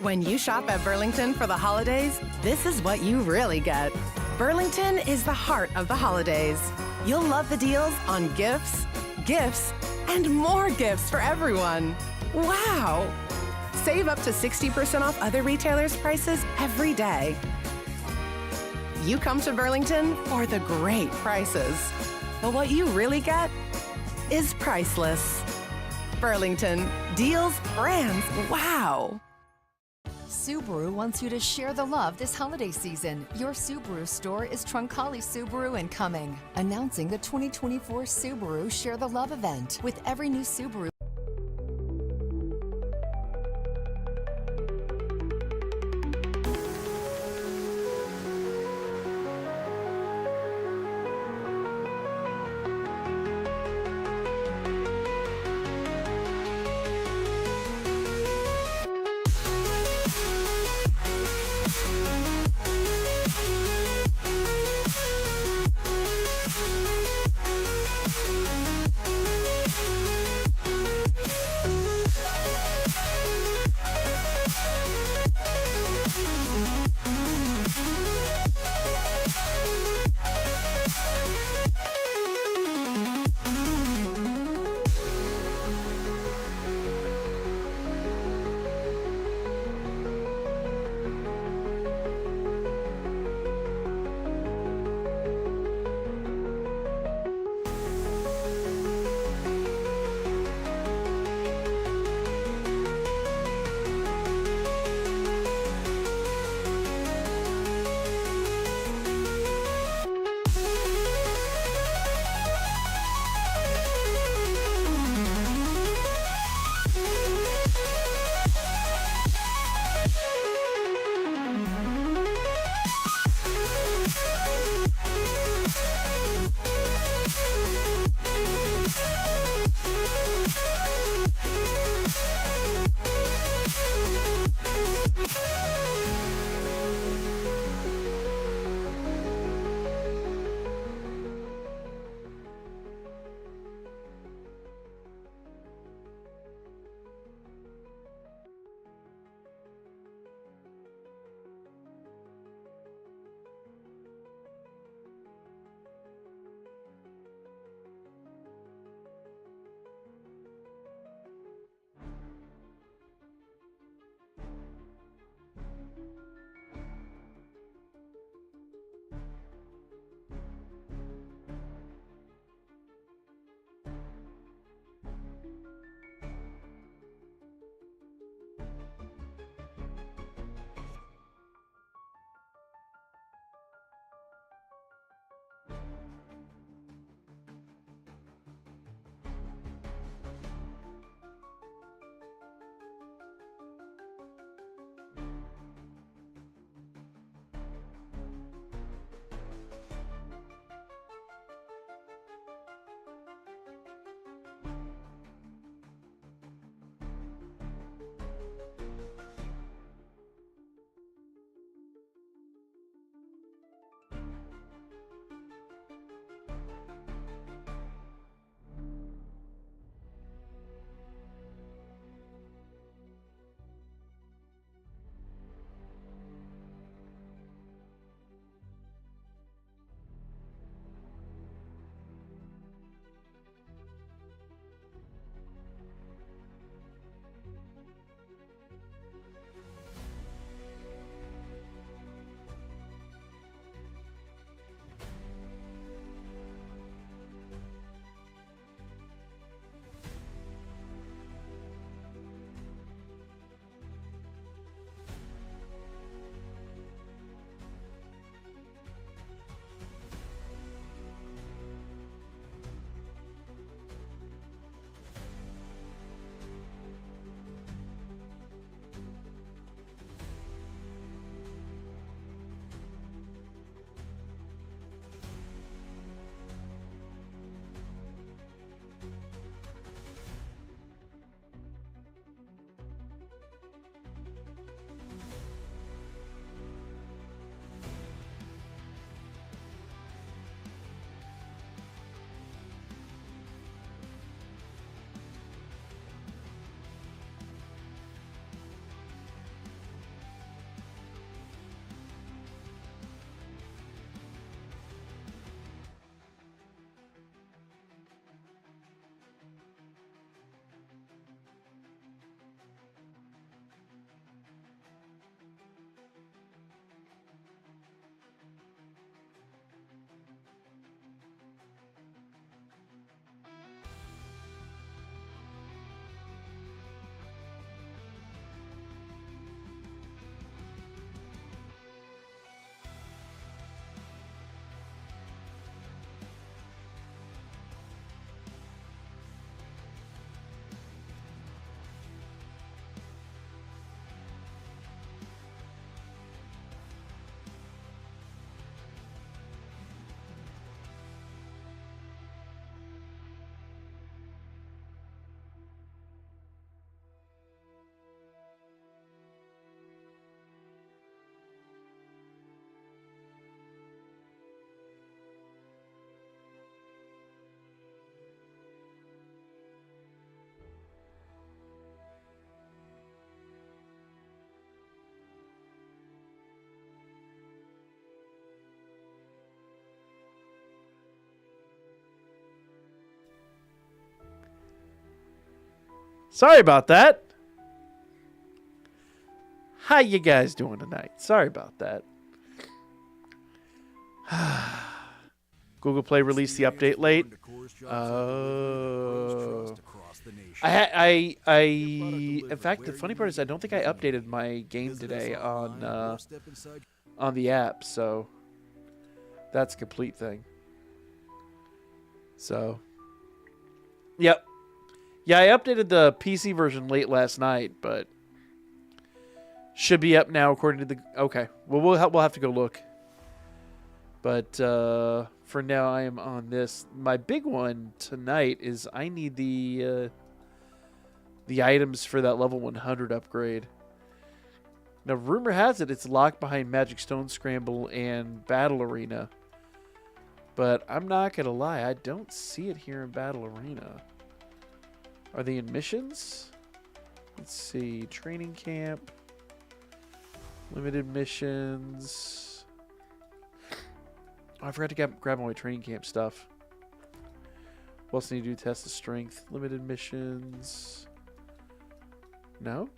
When you shop at Burlington for the holidays, this is what you really get. Burlington is the heart of the holidays. You'll love the deals on gifts, and more gifts for everyone. Wow! Save up to 60% off other retailers' prices every day. You come to Burlington for the great prices. But what you really get is priceless. Burlington. Deals, brands, wow! Subaru wants you to share the love this holiday season. Your Subaru store is Troncalli Subaru in Cumming, announcing the 2024 Subaru Share the Love event. With every new Subaru Sorry about that. How you guys doing tonight? Sorry about that. Google Play released the update late. Oh. In fact, the funny part is I don't think I updated my game today on the app, so that's a complete thing. So, yep. Yeah, I updated the PC version late last night, but should be up now according to the... Okay, well, we'll have to go look. But for now, I am on this. My big one tonight is I need the items for that level 100 upgrade. Now, rumor has it it's locked behind Magic Stone Scramble and Battle Arena. But I'm not going to lie, I don't see it here in Battle Arena. Are they in missions? Let's see. Training camp. Limited missions. Oh, I forgot to grab all my training camp stuff. What else need to do? Test the strength. Limited missions. No?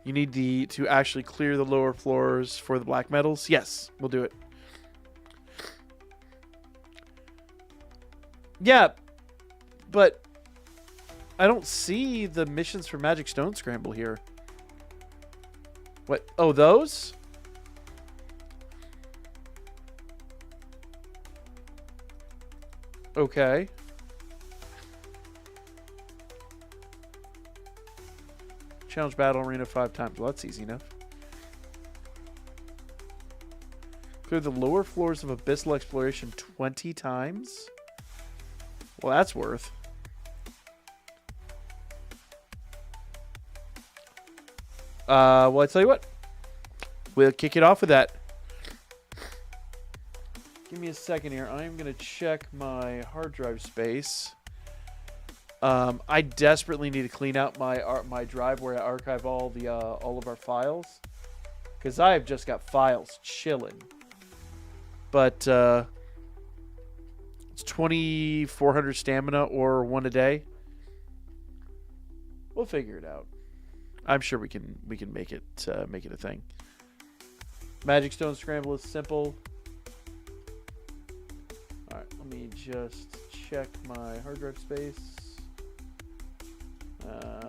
You need to actually clear the lower floors for the black metals? Yes, we'll do it. Yeah, but I don't see the missions for Magic Stone Scramble here. What? Oh, those? Okay. Challenge Battle Arena 5 times. Well, that's easy enough. Clear the lower floors of Abyssal Exploration 20 times? Well, that's worth. Well, I tell you what. We'll kick it off with that. Give me a second here. I'm going to check my hard drive space. I desperately need to clean out my drive where I archive all of our files, because I've just got files chilling. But it's 2,400 stamina or 1 a day. We'll figure it out. I'm sure we can make it a thing. Magic Stone Scramble is simple. All right, let me just check my hard drive space.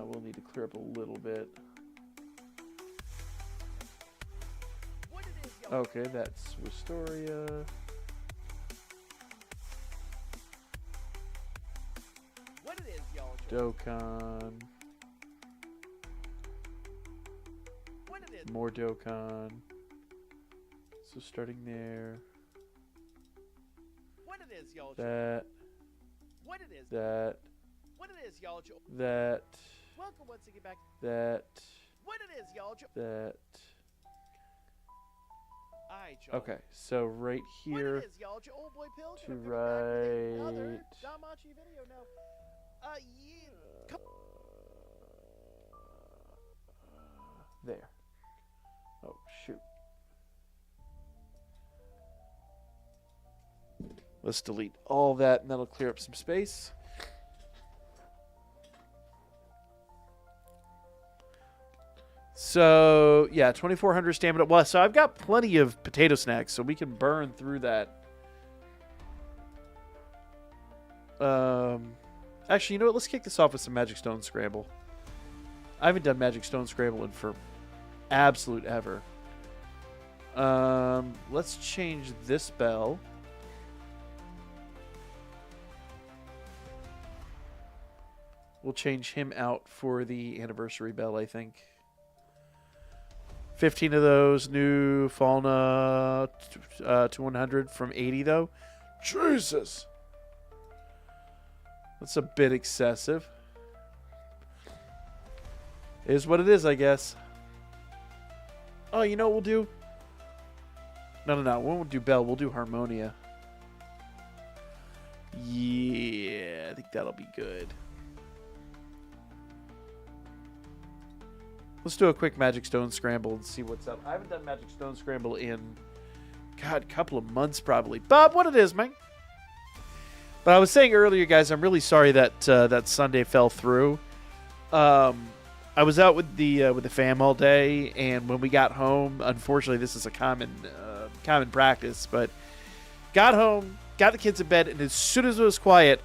We'll need to clear up a little bit. Okay, that's Wistoria. Dokkan. More Dokkan. So starting there. That. That. That. Welcome once again back. That. What it is, y'all? That. Alright, y'all. Okay, so right here. What it is, y'all? Your old boy Pill To coming back with another right. Danmachi video now. Yeah. Come. There. Oh, shoot. Let's delete all that, and that'll clear up some space. So, yeah, 2,400 stamina. Well, so I've got plenty of potato snacks, so we can burn through that. Actually, you know what? Let's kick this off with some Magic Stone Scramble. I haven't done Magic Stone Scramble in for absolute ever. Let's change this bell. We'll change him out for the anniversary bell, I think. 15 of those, new Fauna to 100 from 80, though. Jesus! That's a bit excessive. It is what it is, I guess. Oh, you know what we'll do? No. We won't do Bell. We'll do Harmonia. Yeah, I think that'll be good. Let's do a quick Magic Stone Scramble and see what's up. I haven't done Magic Stone Scramble in, God, a couple of months probably. Bob, what it is, man? But I was saying earlier, guys, I'm really sorry that that Sunday fell through. I was out with the fam all day, and when we got home, unfortunately, this is a common practice, but got home, got the kids in bed, and as soon as it was quiet,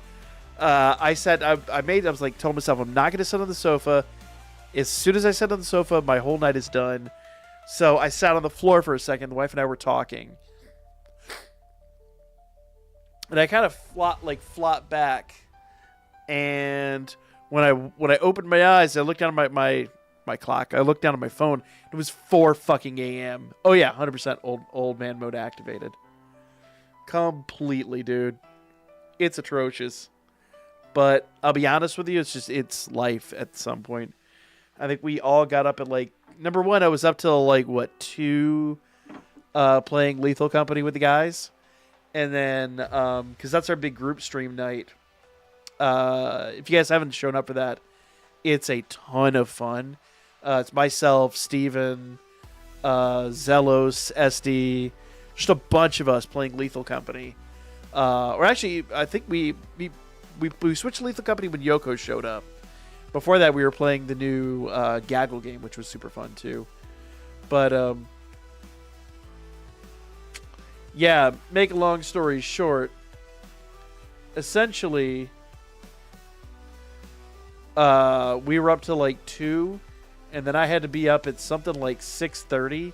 I was like, told myself I'm not going to sit on the sofa. As soon as I sat on the sofa, my whole night is done. So I sat on the floor for a second. The wife and I were talking. And I kind of flopped back. And when I opened my eyes, I looked down at my clock. I looked down at my phone. It was 4 fucking a.m. Oh yeah, 100% old man mode activated. Completely, dude. It's atrocious. But I'll be honest with you, it's life at some point. I think we all got up at number one, I was up till 2 playing Lethal Company with the guys. And then, because that's our big group stream night. If you guys haven't shown up for that, it's a ton of fun. It's myself, Steven, Zelos, SD, just a bunch of us playing Lethal Company. Or actually, I think we switched to Lethal Company when Yoko showed up. Before that, we were playing the new Gaggle game, which was super fun too. But yeah, make a long story short, essentially, we were up to 2, and then I had to be up at something like 6:30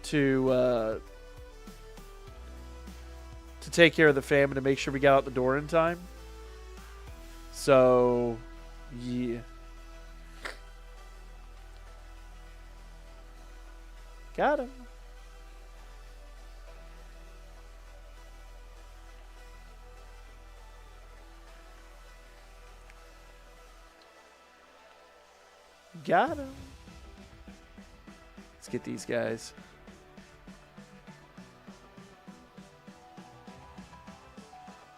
to take care of the family, to make sure we got out the door in time. So, yeah. Got him. Got him. Let's get these guys.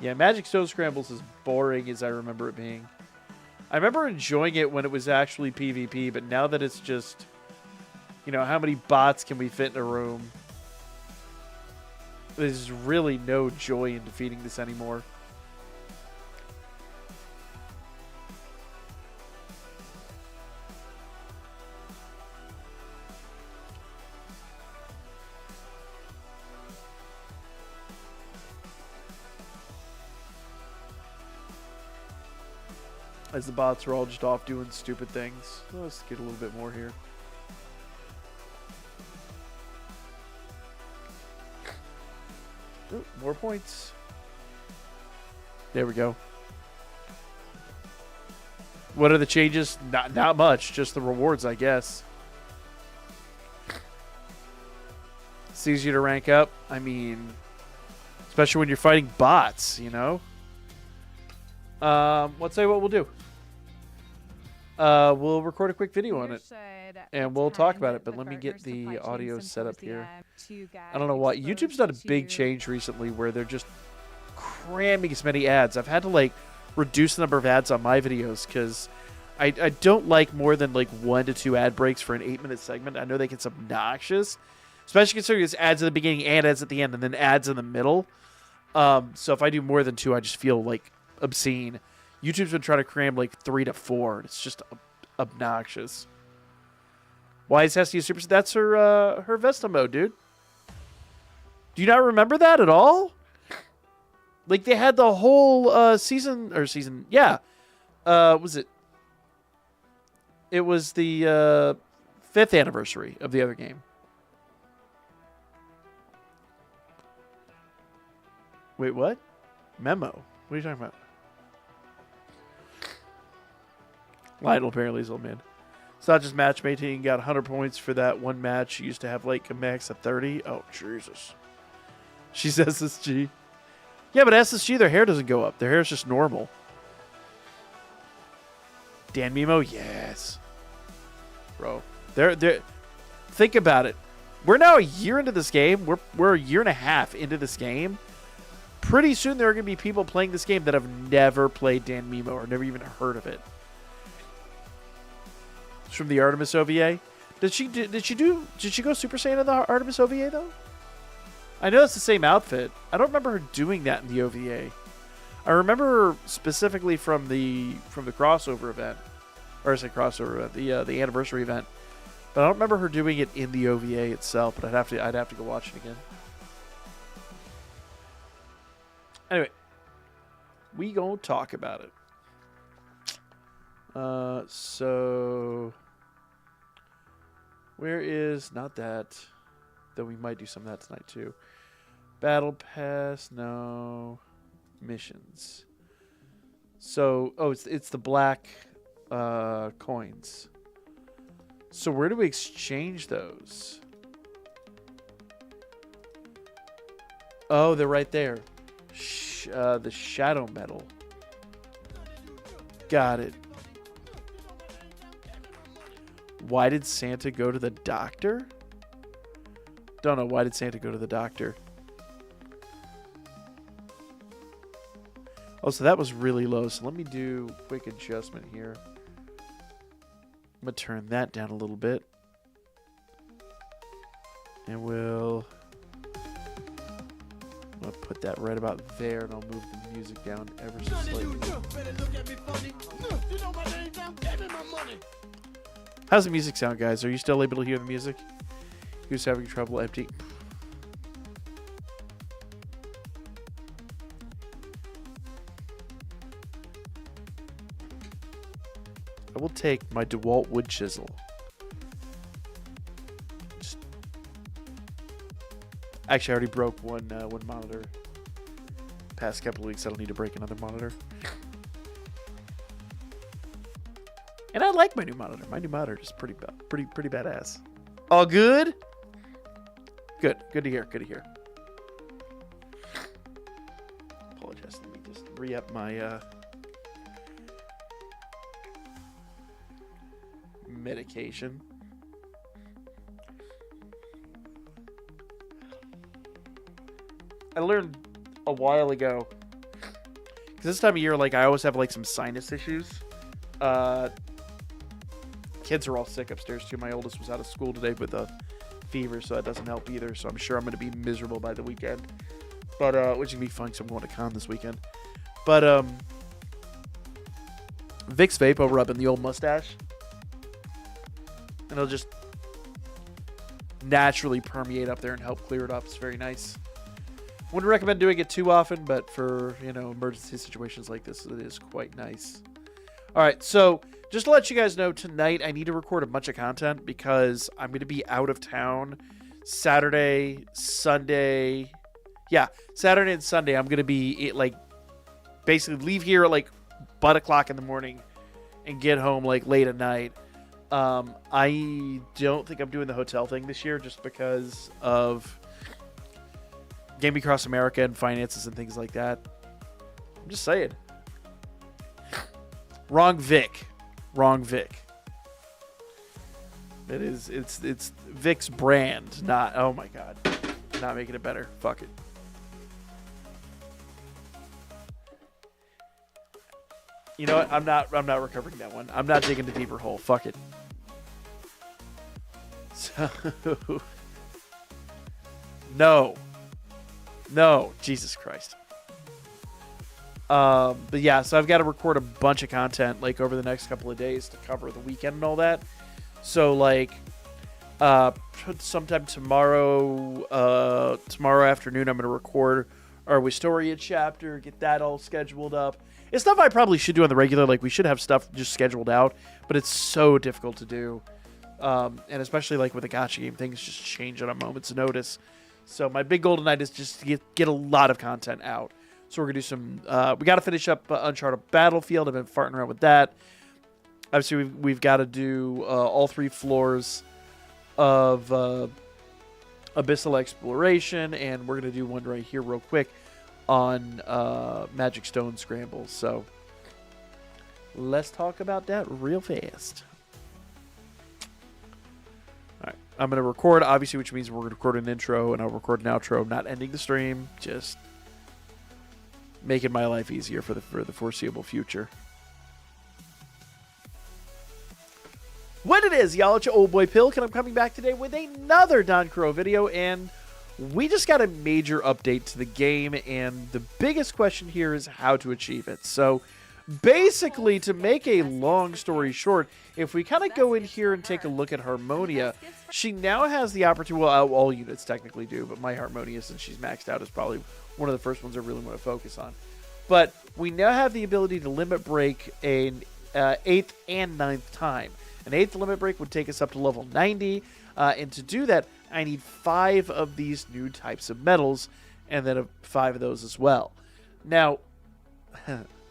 Yeah, Magic Stone Scrambles is boring as I remember it being. I remember enjoying it when it was actually PvP, but now that it's just, how many bots can we fit in a room? There's really no joy in defeating this anymore. As the bots are all just off doing stupid things. Let's get a little bit more here. Ooh, more points. There we go. What are the changes? Not much. Just the rewards, I guess. It's easier to rank up. I mean, especially when you're fighting bots, Let's say what we'll do. We'll record a quick video on it, and we'll talk about it, but let me get the audio set up here. I don't know why. YouTube's done a big change recently where they're just cramming as many ads. I've had to, reduce the number of ads on my videos because I don't like more than, 1 to 2 ad breaks for an 8-minute segment. I know they get obnoxious, especially considering it's ads at the beginning and ads at the end and then ads in the middle. So if I do more than 2, I just feel, obscene. YouTube's been trying to cram 3 to 4. It's just obnoxious. Why is Hestia Super? That's her Vesta mode, dude. Do you not remember that at all? They had the whole season. Yeah. Was it? It was the 5th anniversary of the other game. Wait, what? Memo. What are you talking about? Lionel apparently is old man. It's not just matchmaking. You got 100 points for that one match. You used to have a max of 30. Oh, Jesus. She says SSG. Yeah, but SSG, their hair doesn't go up. Their hair is just normal. Danmemo, yes. Bro. They're think about it. We're now a year into this game. We're a year and a half into this game. Pretty soon there are going to be people playing this game that have never played Danmemo or never even heard of it. It's from the Artemis OVA. Did she go Super Saiyan in the Artemis OVA though? I know it's the same outfit. I don't remember her doing that in the OVA. I remember specifically from the crossover event, or I say crossover event, the anniversary event. But I don't remember her doing it in the OVA itself. But I'd have to go watch it again. Anyway, we gonna talk about it. So where is not that? Though we might do some of that tonight too. Battle Pass, no. Missions. So, it's the black coins. So where do we exchange those? Oh, they're right there. The shadow metal. Got it. Why did Santa go to the doctor? Don't know. Why did Santa go to the doctor? Oh, so that was really low. So let me do a quick adjustment here. I'm going to turn that down a little bit. And we'll put that right about there. And I'll move the music down ever so slightly. How's the music sound, guys? Are you still able to hear the music? Who's having trouble emptying? I will take my DeWalt wood chisel. Actually, I already broke one monitor. Past couple of weeks, I don't need to break another monitor. And I like my new monitor. My new monitor is pretty badass. All good? Good to hear. Good to hear. Apologize. Let me just re-up my medication. I learned a while ago, because this time of year, like, I always have like some sinus issues. Kids are all sick upstairs too. My oldest was out of school today with a fever, so that doesn't help either. So I'm sure I'm going to be miserable by the weekend, but which is gonna be fun because I'm going to con this weekend. But Vicks vape will rub in the old mustache, and it'll just naturally permeate up there and help clear it up. It's very nice. Wouldn't recommend doing it too often, but for, emergency situations like this, it is quite nice. All right, so just to let you guys know, tonight I need to record a bunch of content because I'm going to be out of town Saturday, Sunday. Yeah, Saturday and Sunday. I'm going to be basically leave here at butt o'clock in the morning and get home late at night. I don't think I'm doing the hotel thing this year just because of Gaming Across America and finances and things like that. I'm just saying. Wrong Vic. It's Vic's brand, not, oh my god. Not making it better. Fuck it. You know what? I'm not recovering that one. I'm not digging the deeper hole. Fuck it. So No, Jesus Christ. But yeah, so I've got to record a bunch of content over the next couple of days to cover the weekend and all that. So sometime tomorrow afternoon, I'm going to record our Wistoria chapter, get that all scheduled up. It's stuff I probably should do on the regular. We should have stuff just scheduled out, but it's so difficult to do. And especially with a gacha game, things just change on a moment's notice. So my big goal tonight is just to get a lot of content out. So we're going to do some... we got to finish up Uncharted Battlefield. I've been farting around with that. Obviously, we've got to do all 3 floors of Abyssal Exploration. And we're going to do one right here real quick on Magic Stone Scramble. So let's talk about that real fast. All right. I'm going to record, obviously, which means we're going to record an intro and I'll record an outro. I'm not ending the stream. Just making my life easier for the foreseeable future. What it is, y'all, it's your old boy Pilk, and I'm coming back today with another DanChro video, and we just got a major update to the game, and the biggest question here is how to achieve it. So basically, to make a long story short, if we kind of go in here and take a look at Harmonia, she now has the opportunity, well, all units technically do, but my Harmonia, since she's maxed out, is probably one of the first ones I really want to focus on. But we now have the ability to limit break an 8th and 9th time. An 8th limit break would take us up to level 90, and to do that, I need 5 of these new types of metals, and then 5 of those as well. Now,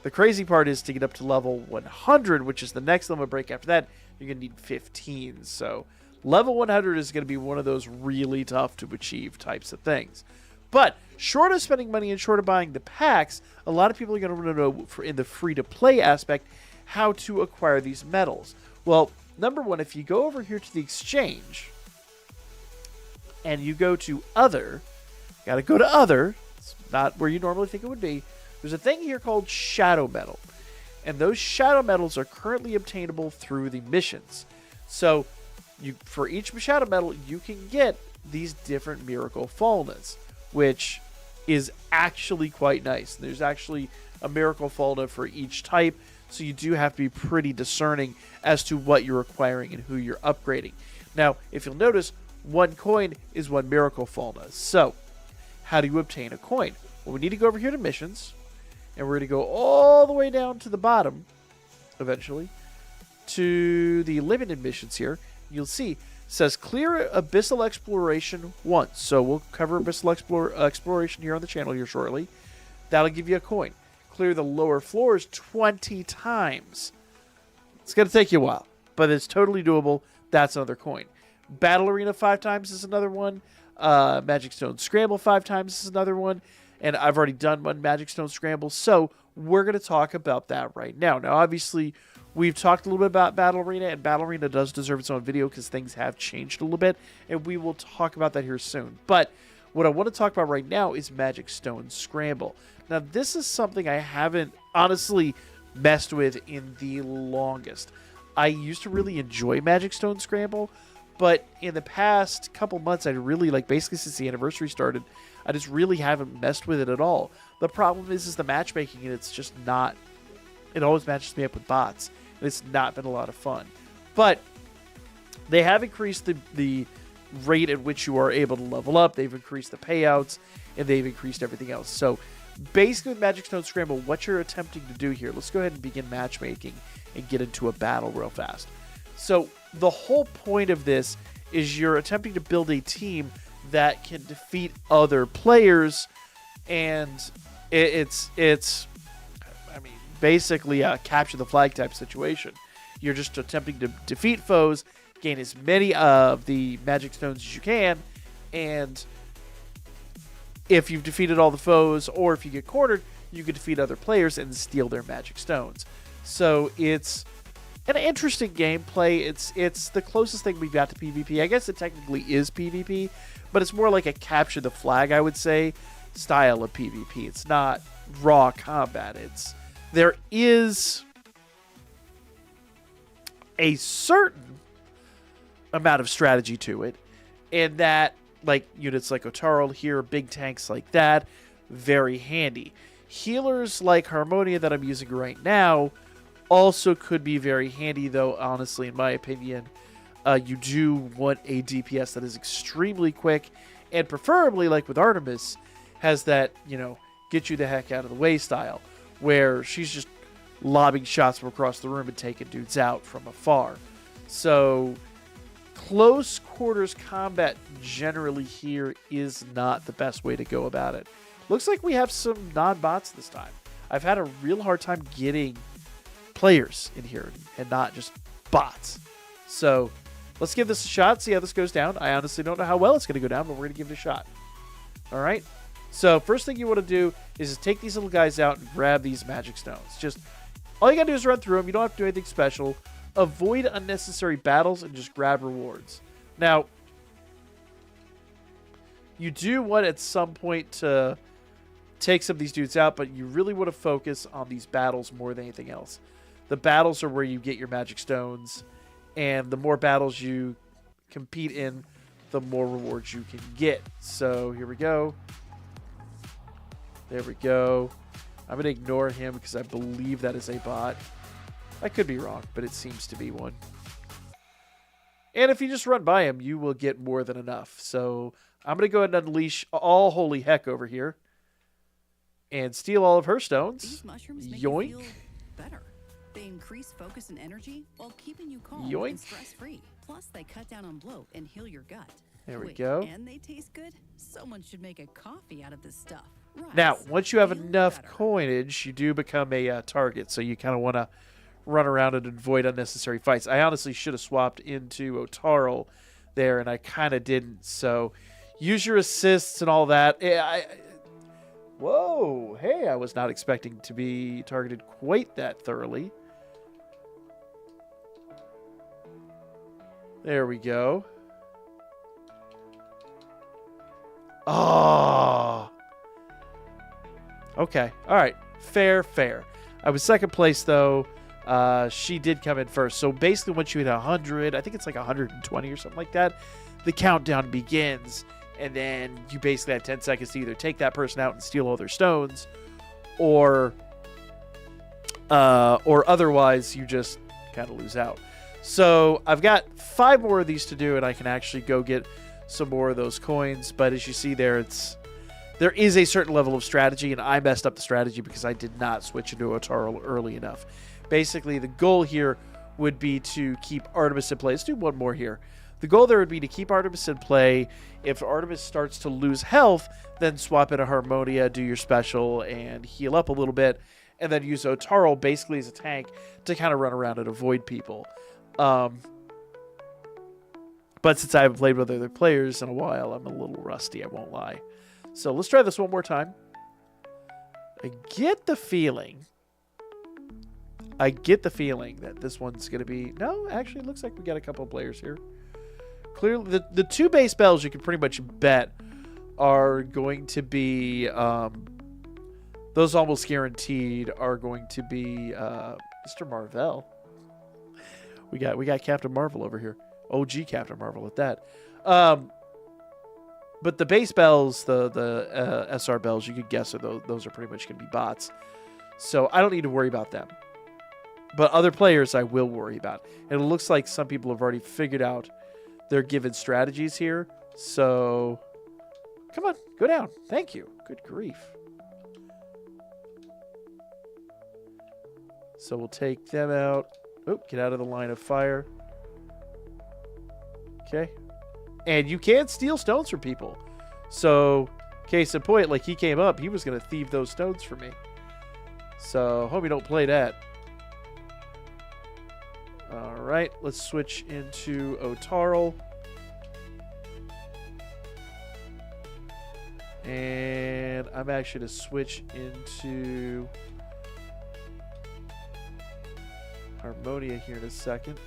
the crazy part is to get up to level 100, which is the next limit break after that, you're going to need 15. So level 100 is going to be one of those really tough to achieve types of things. But short of spending money and short of buying the packs, a lot of people are going to want to know, in the free-to-play aspect, how to acquire these metals. Well, number one, if you go over here to the exchange and you go to other, got to go to other, it's not where you normally think it would be. There's a thing here called shadow metal, and those shadow metals are currently obtainable through the missions. So for each shadow metal, you can get these different miracle faulnas, which is actually quite nice. There's actually a miracle fauna for each type, so you do have to be pretty discerning as to what you're acquiring and who you're upgrading. Now, if you'll notice, 1 coin is 1 miracle fauna. So how do you obtain a coin? Well, we need to go over here to missions, and we're going to go all the way down to the bottom, eventually, to the limited missions here. You'll see, it says clear Abyssal Exploration once. So we'll cover Abyssal Exploration here on the channel here shortly. That'll give you a coin. Clear the lower floors 20 times. It's going to take you a while, but it's totally doable. That's another coin. Battle Arena 5 times is another one. Magic Stone Scramble 5 times is another one. And I've already done 1 Magic Stone Scramble, so we're going to talk about that right now. Now, obviously, we've talked a little bit about Battle Arena, and Battle Arena does deserve its own video because things have changed a little bit, and we will talk about that here soon. But what I want to talk about right now is Magic Stone Scramble. Now, this is something I haven't honestly messed with in the longest. I used to really enjoy Magic Stone Scramble, but in the past couple months, I really, basically since the anniversary started, I just really haven't messed with it at all. The problem is the matchmaking, and it's just not... It always matches me up with bots, and it's not been a lot of fun. But they have increased the rate at which you are able to level up. They've increased the payouts, and they've increased everything else. So basically with Magic Stone Scramble, what you're attempting to do here, let's go ahead and begin matchmaking and get into a battle real fast. So the whole point of this is you're attempting to build a team that can defeat other players, and it's I mean, basically a capture the flag type situation. You're just attempting to defeat foes, gain as many of the magic stones as you can, and if you've defeated all the foes, or if you get cornered, you can defeat other players and steal their magic stones. So it's an interesting gameplay. It's the closest thing we've got to PvP. I guess it technically is PvP, but it's more like a capture the flag, I would say, style of PvP. It's not raw combat. There is a certain amount of strategy to it, and that, like units like Otaro here, big tanks like that, very handy. Healers like Harmonia that I'm using right now also could be very handy, though, honestly, in my opinion. You do want a DPS that is extremely quick, and preferably, like with Artemis, has that, get you the heck out of the way style, where she's just lobbing shots from across the room and taking dudes out from afar. So close quarters combat generally here is not the best way to go about it. Looks like we have some non-bots this time. I've had a real hard time getting players in here and not just bots. So let's give this a shot, see how this goes down. I honestly don't know how well it's going to go down, but we're going to give it a shot. All right. So first thing you want to do is just take these little guys out and grab these magic stones. Just all you got to do is run through them. You don't have to do anything special. Avoid unnecessary battles and just grab rewards. Now, you do want at some point to take some of these dudes out, but you really want to focus on these battles more than anything else. The battles are where you get your magic stones, and the more battles you compete in, the more rewards you can get. So here we go. There we go. I'm going to ignore him because I believe that is a bot. I could be wrong, but it seems to be one. And if you just run by him, you will get more than enough. So I'm going to go ahead and unleash all holy heck over here. And steal all of her stones. These mushrooms make Yoink. you feel better. They increase focus and energy while keeping you calm Yoink. and stress-free. Plus, they cut down on bloat and heal your gut. There we Wait, go. And they taste good? Someone should make a coffee out of this stuff. Rise, Now, once you have feel enough better. coinage, you do become a target. So you kind of want to run around and avoid unnecessary fights. I honestly should have swapped into Otaro there, and I kind of didn't. So use your assists and all that. Whoa. Hey, I was not expecting to be targeted quite that thoroughly. There we go. Oh. Okay. All right. Fair, fair. I was second place, though. She did come in first. So basically, once you hit 100, I think it's like 120 or something like that, the countdown begins. And then you basically have 10 seconds to either take that person out and steal all their stones, or otherwise you just kind of lose out. So I've got 5 more of these to do, and I can actually go get some more of those coins. But as you see there, there is a certain level of strategy, and I messed up the strategy because I did not switch into Otaro early enough. Basically, the goal here would be to keep Artemis in play. Let's do one more here. The goal there would be to keep Artemis in play. If Artemis starts to lose health, then swap into Harmonia, do your special, and heal up a little bit, and then use Otaro basically as a tank to kind of run around and avoid people. But since I haven't played with other players in a while, I'm a little rusty, I won't lie. So let's try this one more time. I get the feeling that this one's going to be... No, actually, it looks like we got a couple of players here. Clearly, the 2 base bells you can pretty much bet are going to be... those almost guaranteed are going to be Mr. Marvel. We got Captain Marvel over here. OG Captain Marvel at that. But the base bells, the SR bells, you could guess those are pretty much going to be bots. So I don't need to worry about them. But other players I will worry about. And it looks like some people have already figured out their given strategies here. So come on, go down. Thank you. Good grief. So we'll take them out. Oh, get out of the line of fire. Okay. And you can steal stones from people. So, case in point, like he came up, he was going to thieve those stones from me. So, hope you don't play that. Alright, let's switch into Otaro. And I'm actually going to switch into Harmonia here in a second.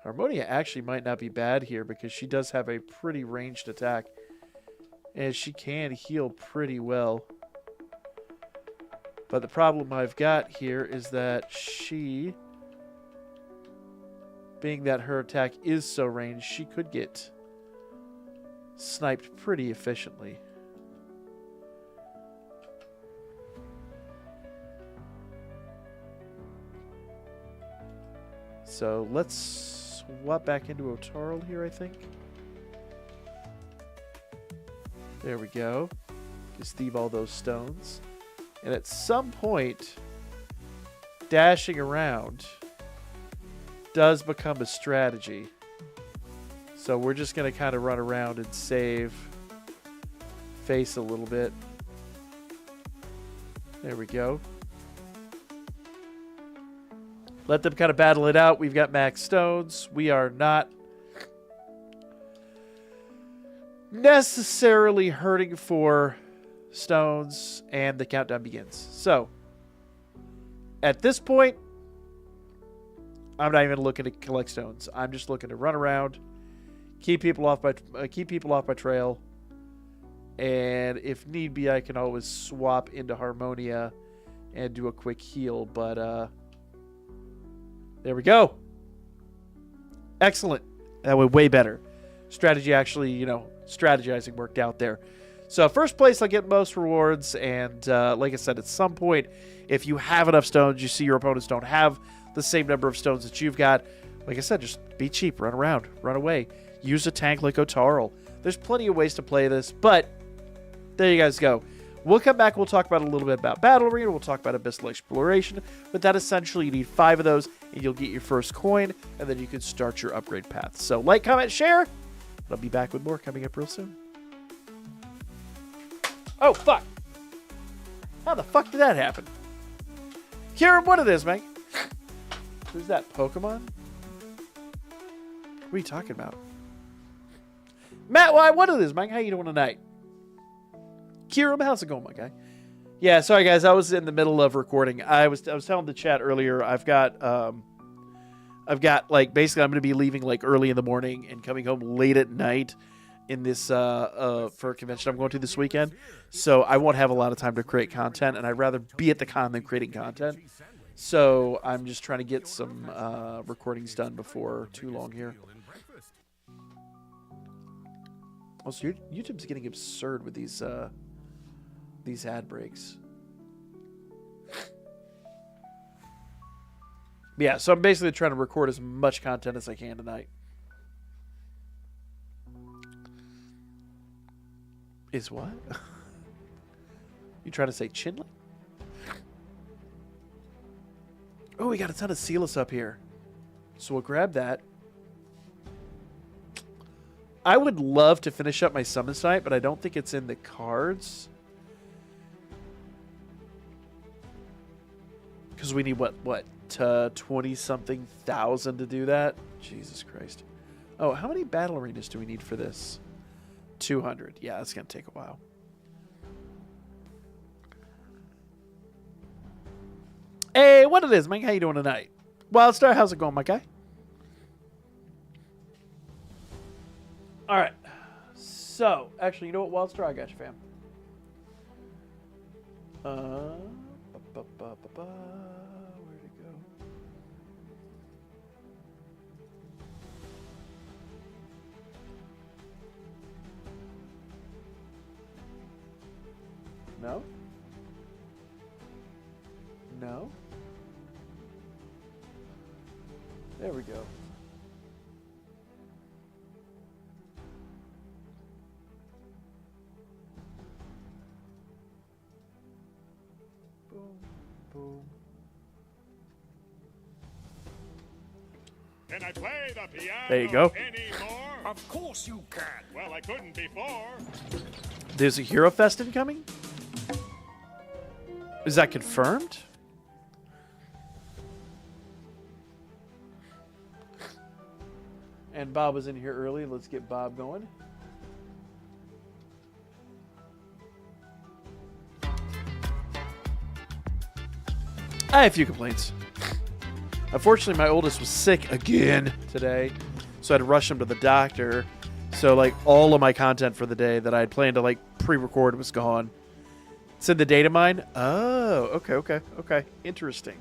Harmonia actually might not be bad here because she does have a pretty ranged attack. And she can heal pretty well. But the problem I've got here is that she, being that her attack is so ranged, she could get sniped pretty efficiently. So let's swap back into Otaro here, I think. There we go. Just thieve all those stones. And at some point, dashing around does become a strategy. So we're just going to kind of run around and save face a little bit. There we go. Let them kind of battle it out. We've got max stones. We are not necessarily hurting for stones, and the countdown begins. So, at this point, I'm not even looking to collect stones. I'm just looking to run around, keep people off my trail, and if need be, I can always swap into Harmonia and do a quick heal. But There we go. Excellent. That went way better. Strategy actually, you know, strategizing worked out there. So first place, I'll get most rewards. And like I said, at some point, if you have enough stones, you see your opponents don't have the same number of stones that you've got. Like I said, just be cheap, run around, run away. Use a tank like Otarl. There's plenty of ways to play this, but there you guys go. We'll come back. We'll talk about a little bit about Battle Arena. We'll talk about Abyssal Exploration. But that essentially, you need 5 of those, and you'll get your first coin, and then you can start your upgrade path. So like, comment, share. I'll be back with more coming up real soon. Oh, fuck. How the fuck did that happen? Kieran, what it is, man? Who's that, Pokemon? What are you talking about? Matt, why? What it is, man? How you doing tonight? Kieran, how's it going, my guy? Yeah, sorry guys, I was in the middle of recording. I was telling the chat earlier. I've got like basically I'm going to be leaving like early in the morning and coming home late at night in this for a convention I'm going to this weekend. So I won't have a lot of time to create content, and I'd rather be at the con than creating content. So I'm just trying to get some recordings done before too long here. Also, YouTube's getting absurd with these ad breaks. Yeah, so I'm basically trying to record as much content as I can tonight. Is what? You trying to say chinley? Oh, we got a ton of Sealus up here. So we'll grab that. I would love to finish up my summon site, but I don't think it's in the cards. Because we need, what 20-something thousand to do that? Jesus Christ. Oh, how many battle arenas do we need for this? 200. Yeah, that's going to take a while. Hey, what it is, Mike? How you doing tonight? Wildstar, how's it going, my guy? All right. So, actually, you know what, Wildstar? I got you, fam. Where'd it go? No? No? There we go. Boom, boom. Can I play the piano There you go. anymore? Of course you can. Well, I couldn't before. There's a Hero Fest incoming? Is that confirmed? And Bob was in here early. Let's get Bob going. I have a few complaints. Unfortunately, my oldest was sick again today, so I had to rush him to the doctor. So, like, all of my content for the day that I had planned to, like, pre-record was gone. It's in the data mine? Oh, okay. Interesting.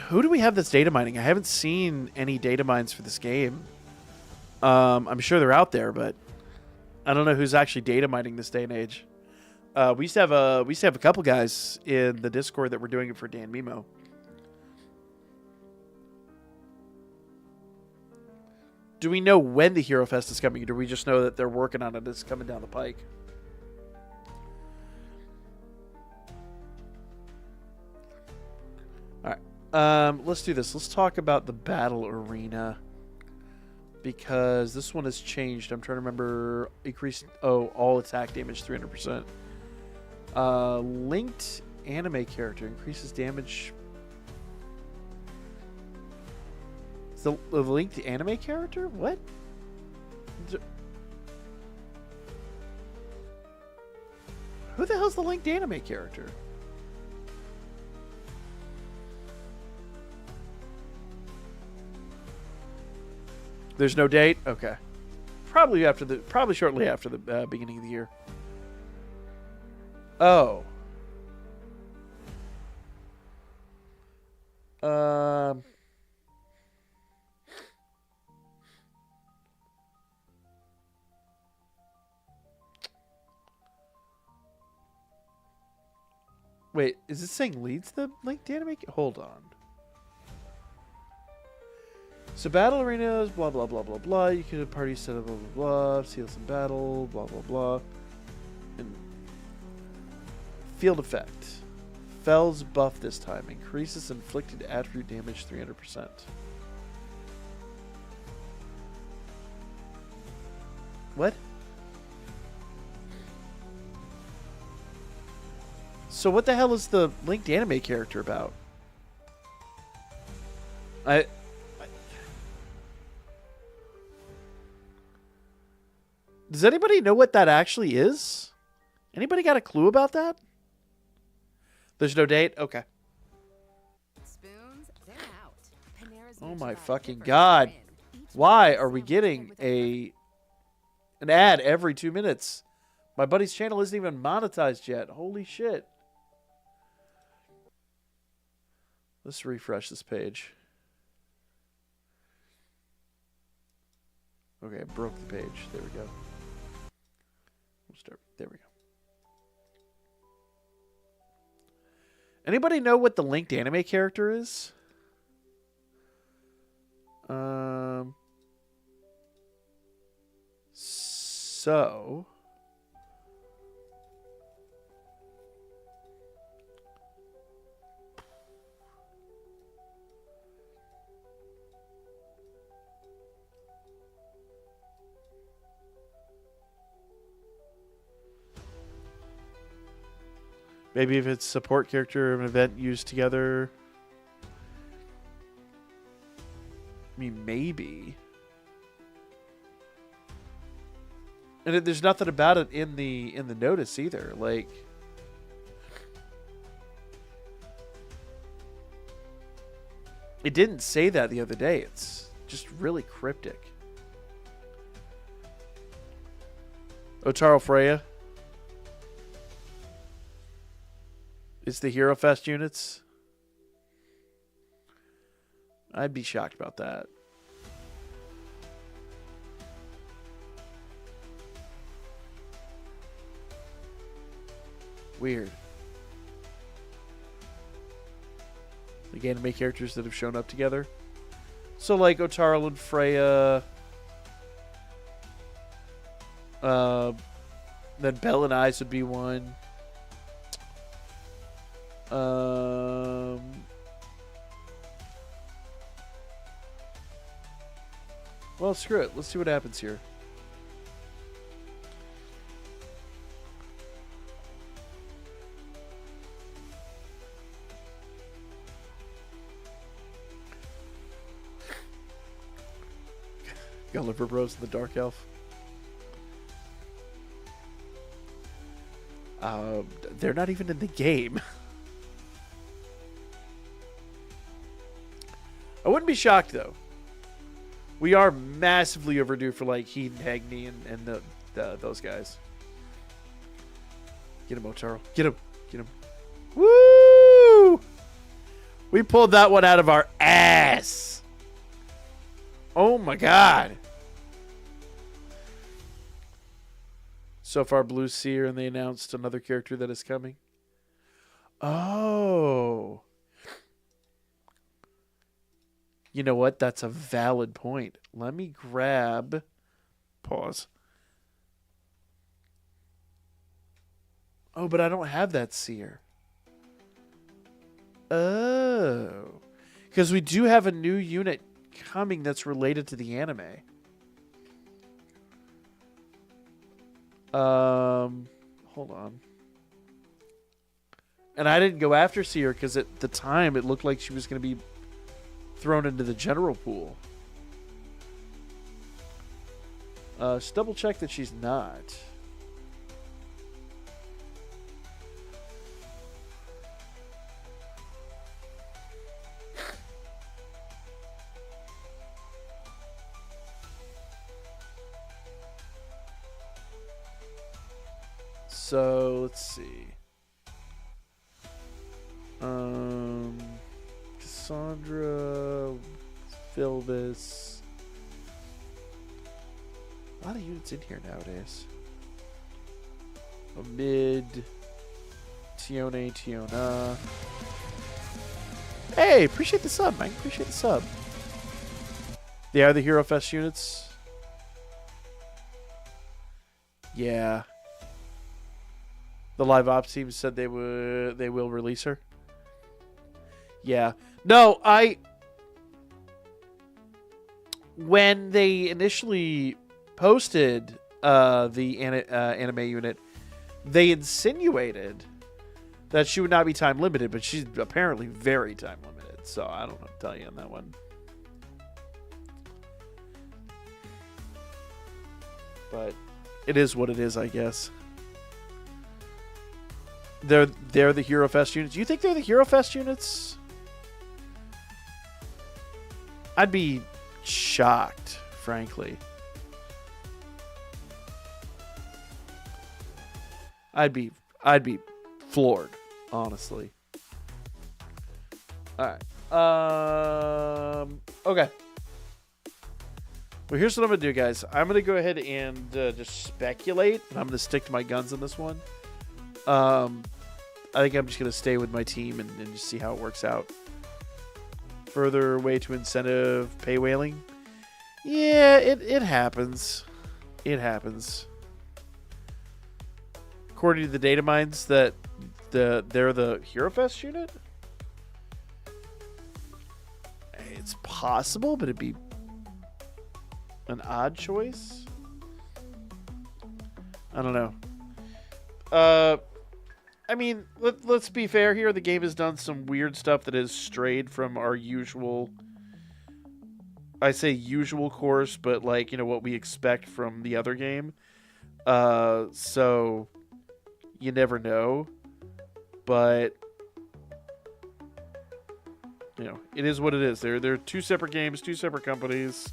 Who do we have that's data mining? I haven't seen any data mines for this game. I'm sure they're out there, but I don't know who's actually data mining this day and age. We used to have a couple guys in the Discord that were doing it for Danmemo. Do we know when the Hero Fest is coming? Or do we just know that they're working on it? It's coming down the pike. All right. Let's do this. Let's talk about the battle arena. Because this one has changed. I'm trying to remember. Increased. Oh, all attack damage 300%. Linked anime character increases damage. The linked anime character? What? Who the hell's the linked anime character? There's no date? Okay. Probably shortly after the beginning of the year. Oh. Um. Wait, is it saying leads the linked anime? Hold on. So battle arenas, blah blah blah blah blah. You can have party set up, blah blah blah. Seals in battle, blah blah blah. And field effect. Fells buff this time. Increases inflicted attribute damage 300%. What? So what the hell is the linked anime character about? Does anybody know what that actually is? Anybody got a clue about that? There's no date? Okay. Spoons, they're out. Panera's Oh new my July fucking Clippers God. are in. Each Why one are we is getting with a an ad every 2 minutes? My buddy's channel isn't even monetized yet. Holy shit. Let's refresh this page. Okay, I broke the page. There we go. We'll start. There we go. Anybody know what the linked anime character is? So maybe if it's support character of an event used together. I mean, maybe. And there's nothing about it in the notice either. Like, it didn't say that the other day. It's just really cryptic. Otaro Freya. It's the Hero Fest units. I'd be shocked about that. Weird. Like anime characters that have shown up together. So like Otaro and Freya. Then Belle and Ice would be one. Well, screw it. Let's see what happens here. Gulliver Bros and the Dark Elf. They're not even in the game. I wouldn't be shocked though. We are massively overdue for like Heat and Hagni and those guys. Get him, Otaro. Get him. Get him. Woo! We pulled that one out of our ass. Oh my god. So far, Blue Seer, and they announced another character that is coming. Oh. You know what? That's a valid point. Let me grab... Pause. Oh, but I don't have that Seer. Oh. Because we do have a new unit coming that's related to the anime. Hold on. And I didn't go after Seer because at the time it looked like she was going to be thrown into the general pool. Just double check that she's not. So let's see. Cassandra, Philbus. A lot of units in here nowadays. A mid. Tiona. Hey, appreciate the sub, man. Appreciate the sub. They are the Hero Fest units. Yeah. The live ops team said they will release her. Yeah. No, when they initially posted the anime unit, they insinuated that she would not be time limited, but she's apparently very time limited. So I don't know what to tell you on that one. But it is what it is, I guess. They're the Hero Fest units. You think they're the Hero Fest units? I'd be shocked, frankly. I'd be floored, honestly. All right. Okay. Well, here's what I'm gonna do, guys. I'm gonna go ahead and just speculate. I'm gonna stick to my guns on this one. I think I'm just gonna stay with my team and just see how it works out. Further way to incentive pay whaling. Yeah, it happens. It happens. According to the data mines, that they're the Hero Fest unit. It's possible, but it'd be an odd choice. I don't know. I mean, let's be fair here. The game has done some weird stuff that has strayed from our usual. I say usual course, but like, you know, what we expect from the other game. So you never know, but you know, it is what it is. They're two separate games, two separate companies.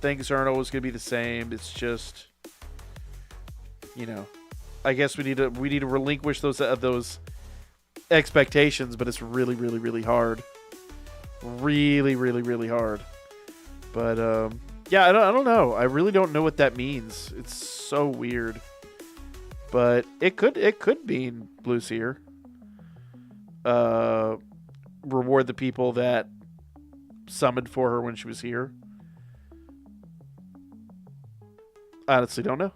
Things aren't always going to be the same. It's just, you know, I guess we need to relinquish those expectations, but it's really, really, really hard. Really, really, really hard. But yeah, I don't know. I really don't know what that means. It's so weird. But it could mean Blue Seer. Reward the people that summoned for her when she was here. Honestly, don't know.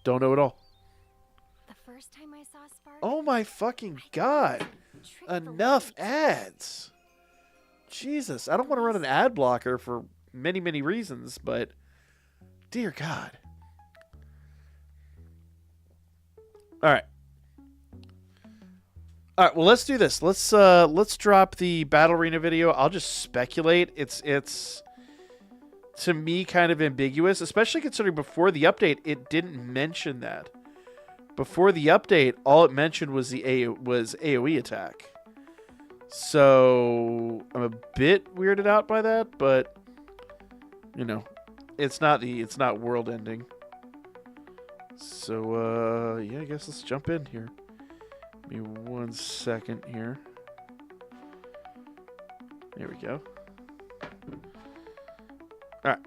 Don't know at all. The first time I saw Spark, Oh my fucking god. Enough ads. Jesus, I don't want to run an ad blocker for many, many reasons, but dear God. All right. All right, well, let's do this. Let's drop the Battle Arena video. I'll just speculate. It's to me kind of ambiguous, especially considering before the update it didn't mention that. Before the update, all it mentioned was AoE attack. So I'm a bit weirded out by that, but you know, it's not world ending. So yeah, I guess let's jump in here. Give me 1 second here. There we go. All right.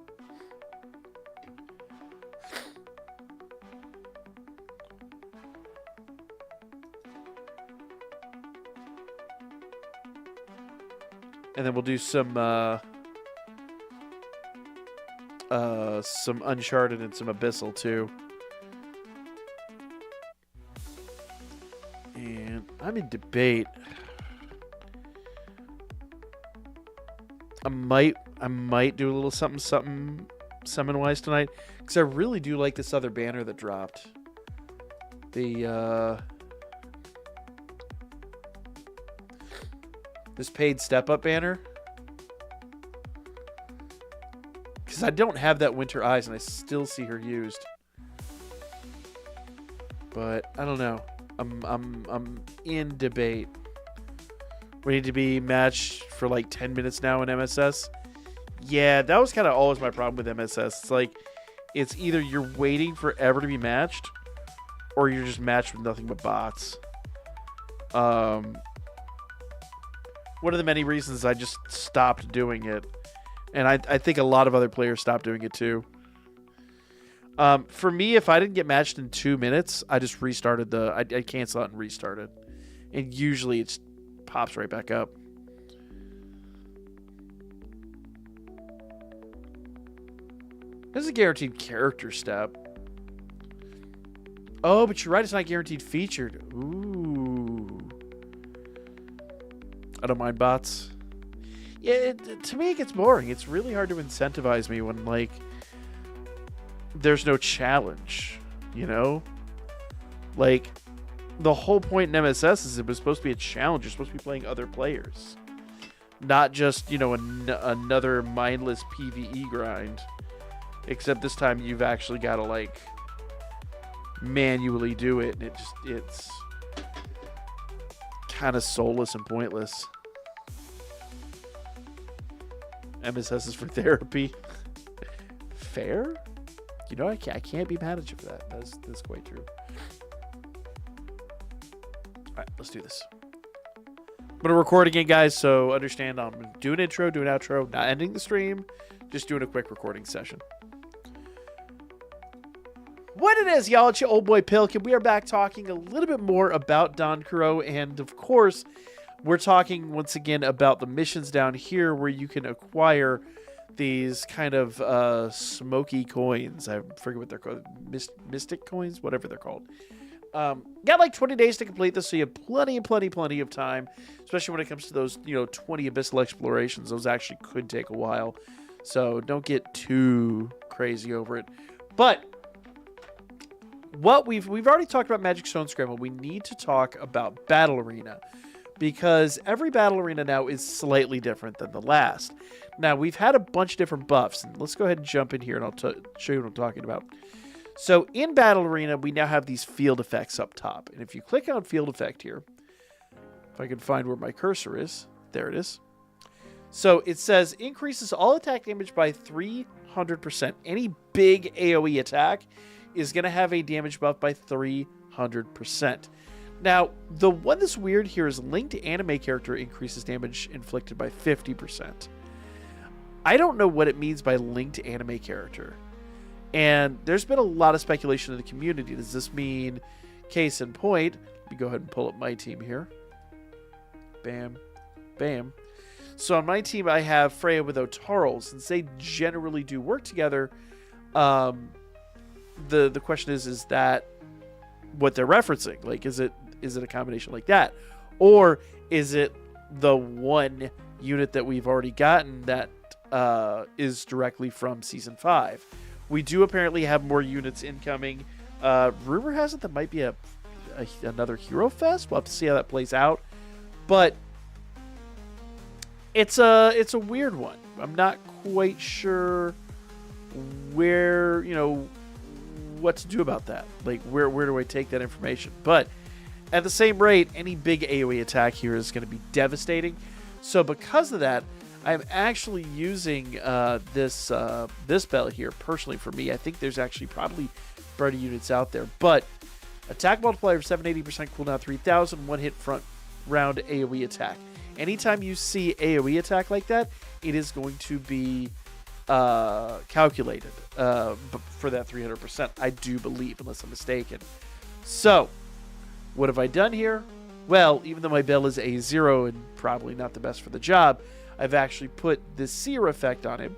And then we'll do some Uncharted and some Abyssal too. And I'm in debate. I might do a little something summon wise tonight, because I really do like this other banner that dropped. The this paid step up banner, because I don't have that Winter Eyes and I still see her used. But I don't know. I'm in debate. We need to be matched for like 10 minutes now in MSS. Yeah, that was kind of always my problem with MSS. It's like, it's either you're waiting forever to be matched, or you're just matched with nothing but bots. one of the many reasons I just stopped doing it. And I think a lot of other players stopped doing it too. For me, if I didn't get matched in 2 minutes, I just restarted I'd cancel out and restart it. And usually it pops right back up. This is a guaranteed character step. Oh, but you're right, it's not guaranteed featured. Ooh. I don't mind bots. Yeah, to me it gets boring. It's really hard to incentivize me when, like, there's no challenge, you know? Like, the whole point in MSS is it was supposed to be a challenge. You're supposed to be playing other players. Not just, you know, another mindless PvE grind. Except this time you've actually got to, like, manually do it. And it's kind of soulless and pointless. MSS is for therapy. Fair? You know, I can't be mad at you for that. That's quite true. Alright, let's do this. I'm going to record again, guys, so understand I'm doing intro, doing outro, not ending the stream, just doing a quick recording session. What it is, y'all, it's your old boy Pilk, and we are back talking a little bit more about DanChro, and of course, we're talking once again about the missions down here where you can acquire these kind of smoky coins. I forget what they're called. Mystic coins? Whatever they're called. Got like 20 days to complete this, so you have plenty of time, especially when it comes to those, 20 abyssal explorations. Those actually could take a while, so don't get too crazy over it. But what we've already talked about Magic Stone Scramble. We need to talk about Battle Arena, because every Battle Arena now is slightly different than the last. Now, we've had a bunch of different buffs, and let's go ahead and jump in here, and I'll show you what I'm talking about. So, in Battle Arena, we now have these field effects up top, and if you click on Field Effect here, if I can find where my cursor is, there it is. So, it says, increases all attack damage by 300%. Any big AoE attack is going to have a damage buff by 300%. Now, the one that's weird here is linked anime character increases damage inflicted by 50%. I don't know what it means by linked anime character. And there's been a lot of speculation in the community. Does this mean, case in point, let me go ahead and pull up my team here. Bam. Bam. So on my team, I have Freya with Otaro. Since they generally do work together, the question is that what they're referencing? Like, is it a combination like that? Or is it the one unit that we've already gotten that is directly from Season 5? We do apparently have more units incoming. Rumor has it that might be another Hero Fest. We'll have to see how that plays out. But it's a weird one. I'm not quite sure where, what to do about that. Like, where do I take that information? But at the same rate, any big AoE attack here is going to be devastating. So because of that, I'm actually using this spell here personally for me. I think there's actually probably better units out there. But attack multiplier of 780%, cooldown 3000, one hit front round AoE attack. Anytime you see AoE attack like that, it is going to be calculated for that 300%, I do believe, unless I'm mistaken. So, what have I done here? Well, even though my bill is a 0 and probably not the best for the job, I've actually put this seer effect on him.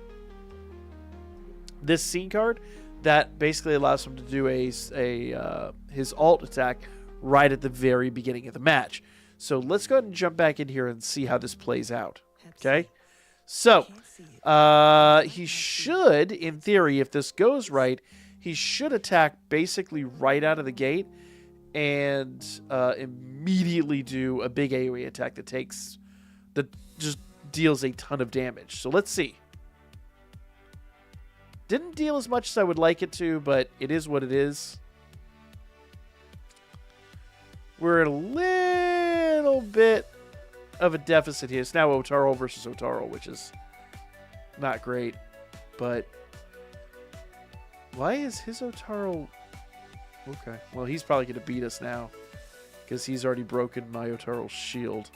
This scene card that basically allows him to do his alt attack right at the very beginning of the match. So let's go ahead and jump back in here and see how this plays out. Okay? So, he should, in theory, if this goes right, he should attack basically right out of the gate and immediately do a big AoE attack that just deals a ton of damage. So let's see. Didn't deal as much as I would like it to, but it is what it is. We're at a little bit of a deficit here. It's now Otaro versus Otaro, which is not great. But why is his Otaro... Okay, well, he's probably going to beat us now because he's already broken my Otaro's shield.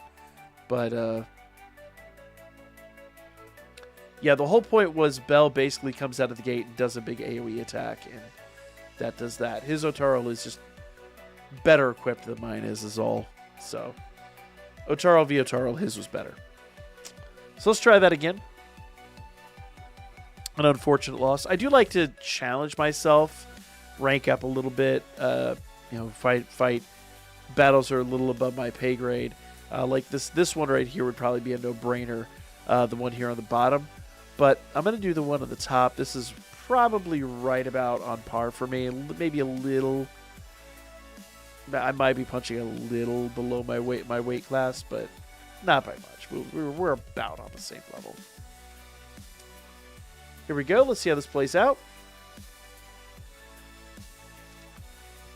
But Yeah, the whole point was Bell basically comes out of the gate and does a big AoE attack, and that does that. His Otaro is just better equipped than mine is all. So, Otaro v Otaro, his was better. So let's try that again. An unfortunate loss. I do like to challenge myself, rank up a little bit, fight battles are a little above my pay grade. Like this one right here would probably be a no-brainer, the one here on the bottom. But I'm going to do the one on the top. This is probably right about on par for me. Maybe a little. I might be punching a little below my weight class, but not by much. We're about on the same level. Here we go. Let's see how this plays out.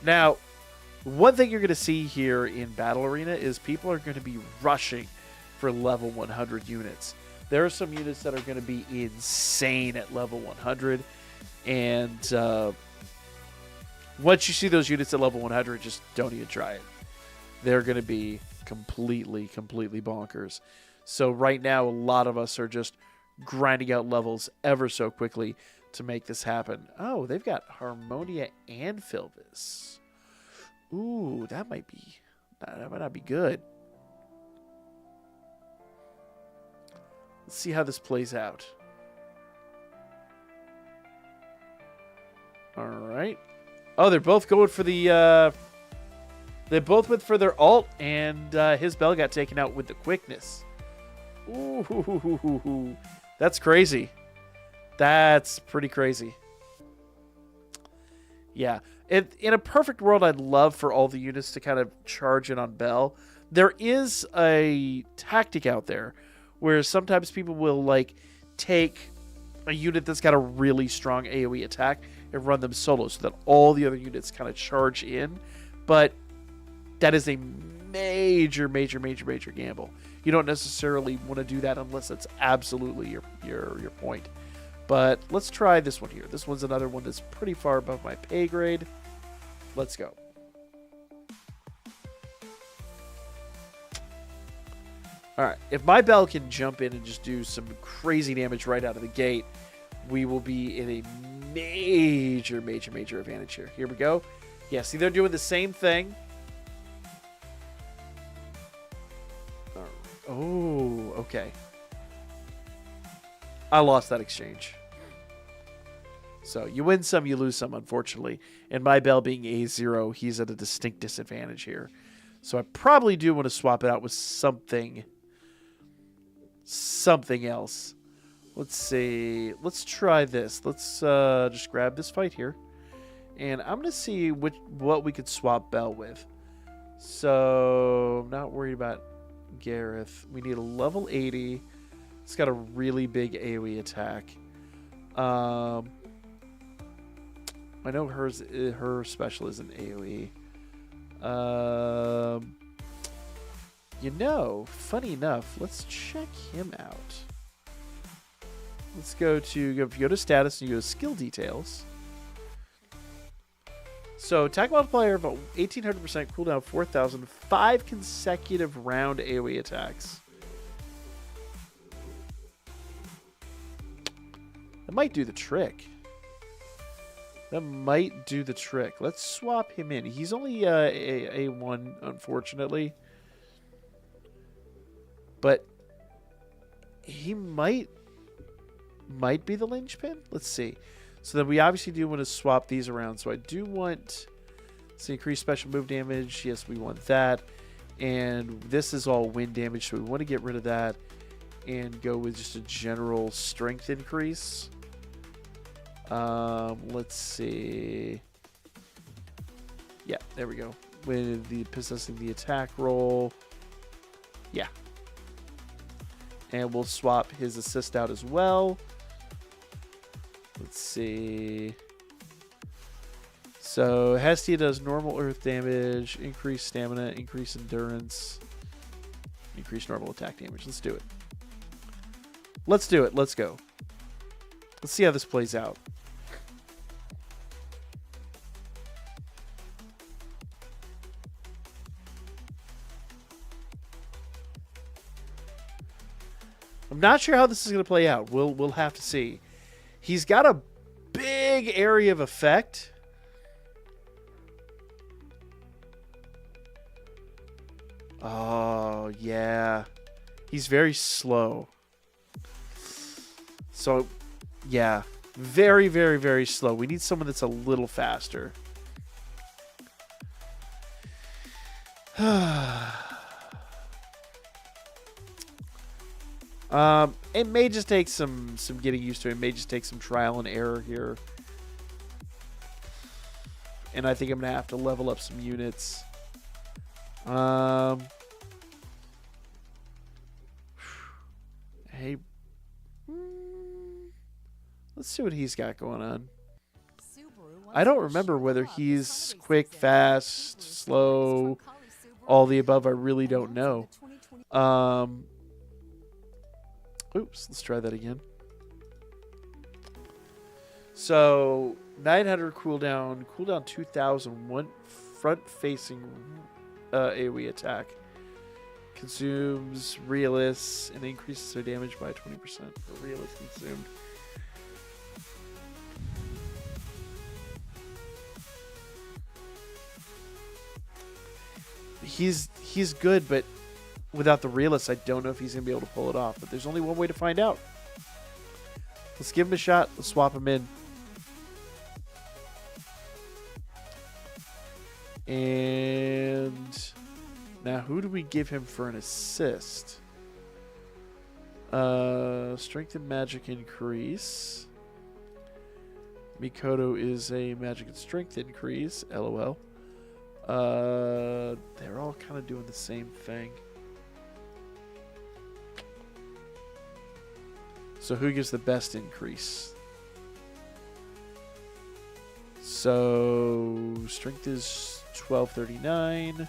Now, one thing you're going to see here in Battle Arena is people are going to be rushing for level 100 units. There are some units that are going to be insane at level 100. And once you see those units at level 100, just don't even try it. They're going to be completely bonkers. So right now, a lot of us are just grinding out levels ever so quickly to make this happen. Oh, they've got Harmonia and Philvis. Ooh, that might not be good. Let's see how this plays out. All right. Oh, they're both going for the... they both went for their ult, and his bell got taken out with the quickness. Ooh, that's crazy. That's pretty crazy. Yeah. In a perfect world, I'd love for all the units to kind of charge in on Bell. There is a tactic out there where sometimes people will like take a unit that's got a really strong AoE attack and run them solo so that all the other units kind of charge in. But that is a major gamble. You don't necessarily want to do that unless it's absolutely your point. But let's try this one here. This one's another one that's pretty far above my pay grade. Let's go. All right. If my Bell can jump in and just do some crazy damage right out of the gate, we will be in a major advantage here. Here we go. Yeah, see, they're doing the same thing. Oh, okay. I lost that exchange. So you win some, you lose some, unfortunately. And my Bell being A0, he's at a distinct disadvantage here. So I probably do want to swap it out with something else. Let's see. Let's try this. Let's just grab this fight here. And I'm going to see what we could swap Bell with. So I'm not worried about Gareth. We need a level 80. It's got a really big AoE attack. I know her special is an AoE. Funny enough, let's check him out. Let's go to status and you go to skill details. So attack multiplier of 1800%, cooldown 4000, 5 consecutive round AoE attacks. That might do the trick. Let's swap him in. He's only A1, unfortunately. But he might be the linchpin. Let's see. So then we obviously do want to swap these around. So I do want to increase special move damage. Yes, we want that. And this is all wind damage, so we want to get rid of that and go with just a general strength increase. Let's see. Yeah, there we go. With the possessing the attack roll. Yeah. And we'll swap his assist out as well. Let's see. So Hestia does normal earth damage, increase stamina, increase endurance, increase normal attack damage. Let's do it. Let's do it. Let's go. Let's see how this plays out. I'm not sure how this is going to play out. We'll have to see. He's got a big area of effect. Oh, yeah. He's very slow. So, yeah. Very, very, very slow. We need someone that's a little faster. It may just take some getting used to it. It may just take some trial and error here. And I think I'm going to have to level up some units. Hey. Let's see what he's got going on. I don't remember whether he's quick, fast, slow, all the above. I really don't know. Oops, let's try that again. So 900 cooldown 2000, one front-facing AoE attack. Consumes realists and increases their damage by 20%. The realist consumed. He's good, but without the realist, I don't know if he's going to be able to pull it off. But there's only one way to find out. Let's give him a shot. Let's swap him in. And now who do we give him for an assist? Strength and magic increase. Mikoto is a magic and strength increase. LOL. They're all kind of doing the same thing. So who gives the best increase? So strength is 1239,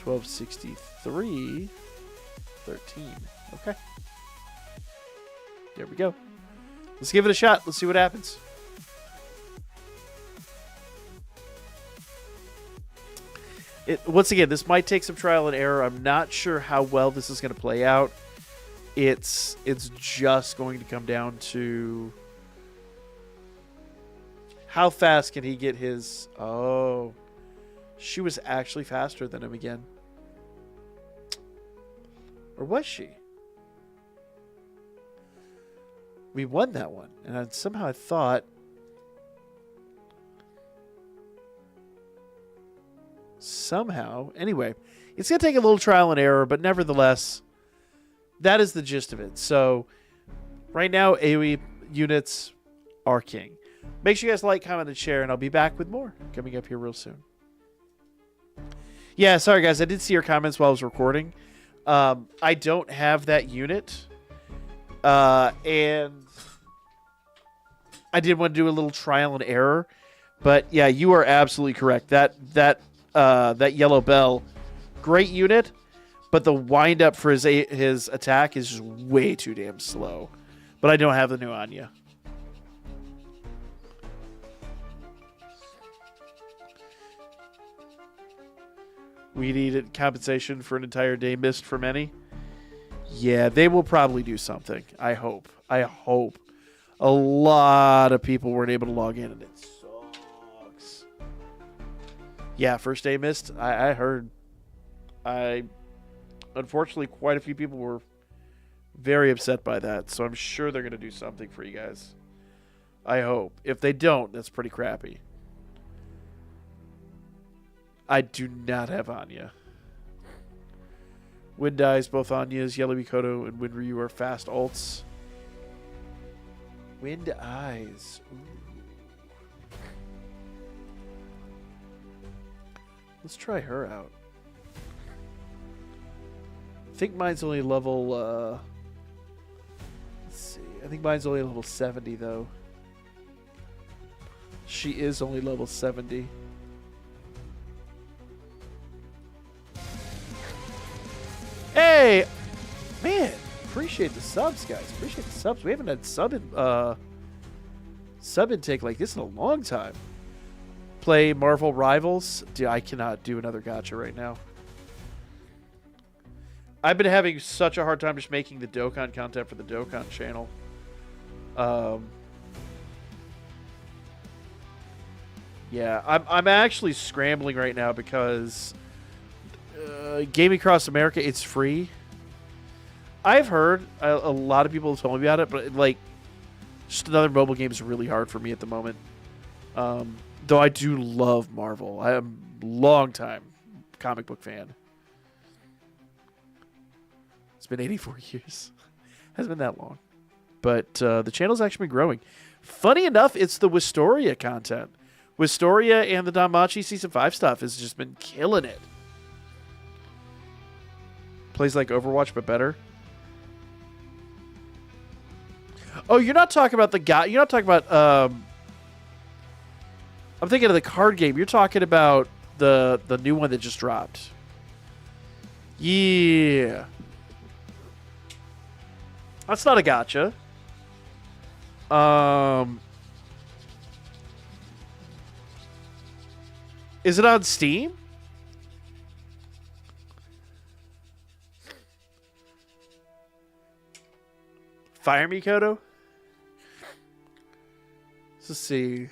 1263, 13. Okay. There we go. Let's give it a shot. Let's see what happens. Once again, this might take some trial and error. I'm not sure how well this is going to play out. It's just going to come down to how fast can he get his... Oh, she was actually faster than him again. Or was she? We won that one. And somehow I thought... Somehow. Anyway, it's going to take a little trial and error, but nevertheless, that is the gist of it. So, right now, AoE units are king. Make sure you guys like, comment, and share, and I'll be back with more coming up here real soon. Yeah, sorry, guys. I did see your comments while I was recording. I don't have that unit. And I did want to do a little trial and error. But, yeah, you are absolutely correct. That yellow bell, great unit, but the wind up for his attack is just way too damn slow. But I don't have the new Anya. We needed compensation for an entire day missed for many. Yeah, they will probably do something. I hope. A lot of people weren't able to log in, and it sucks. Yeah, first day missed. I heard. Unfortunately, quite a few people were very upset by that, so I'm sure they're going to do something for you guys. I hope. If they don't, that's pretty crappy. I do not have Anya. Wind Eyes, both Anyas, Yellow Mikoto, and Wind Ryu are fast alts. Wind Eyes. Ooh. Let's try her out. I think mine's only level, let's see. I think mine's only level 70, though. She is only level 70. Hey! Man, appreciate the subs, guys. Appreciate the subs. We haven't had sub intake like this in a long time. Play Marvel Rivals. Dude, I cannot do another gacha right now. I've been having such a hard time just making the Dokkan content for the Dokkan channel. Yeah, I'm actually scrambling right now because Gaming Across America, it's free. I've heard a lot of people have told me about it, but like, just another mobile game is really hard for me at the moment. Though I do love Marvel. I am a long time comic book fan. It's been 84 years. Hasn't been that long. But the channel's actually been growing. Funny enough, it's the Wistoria content. Wistoria and the Danmachi Season 5 stuff has just been killing it. Plays like Overwatch, but better. Oh, you're not talking about the guy. You're not talking about... I'm thinking of the card game. You're talking about the new one that just dropped. Yeah. That's not a gotcha. Is it on Steam? Fire me, Kodo? Let's see.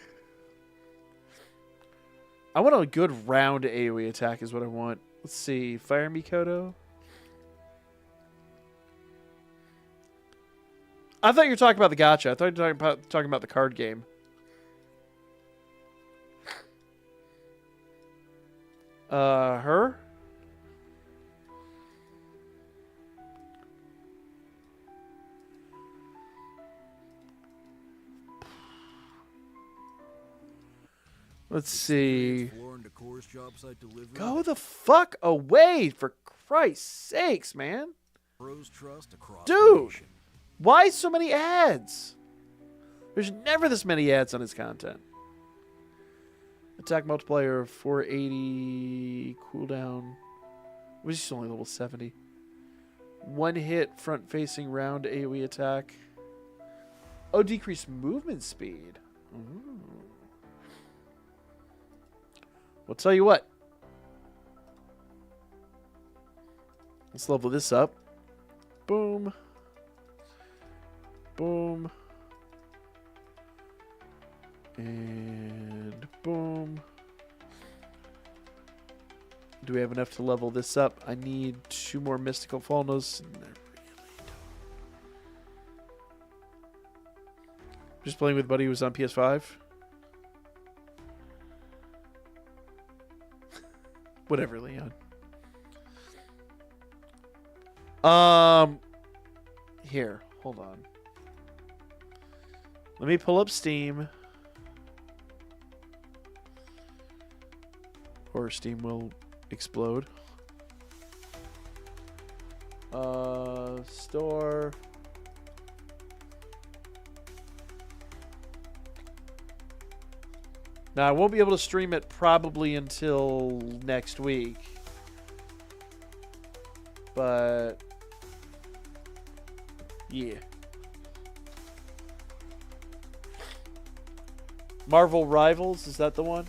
I want a good round AoE attack is what I want. Let's see. Fire me, Kodo. I thought you were talking about the gacha. I thought you were talking about the card game. Her? Let's see. Go the fuck away, for Christ's sakes, man. Dude, why so many ads? There's never this many ads on his content. Attack multiplier 480 cooldown. Which is only level 70. One hit front facing round AoE attack. Oh, decreased movement speed. Ooh. Well, tell you what. Let's level this up. Boom. Boom. And boom. Do we have enough to level this up? I need 2 more mystical Falnos. Just playing with buddy who was on PS5. Whatever, Leon. Here, hold on. Let me pull up Steam. Or Steam will explode. Store. Now, I won't be able to stream it probably until next week. But, yeah. Marvel Rivals, is that the one?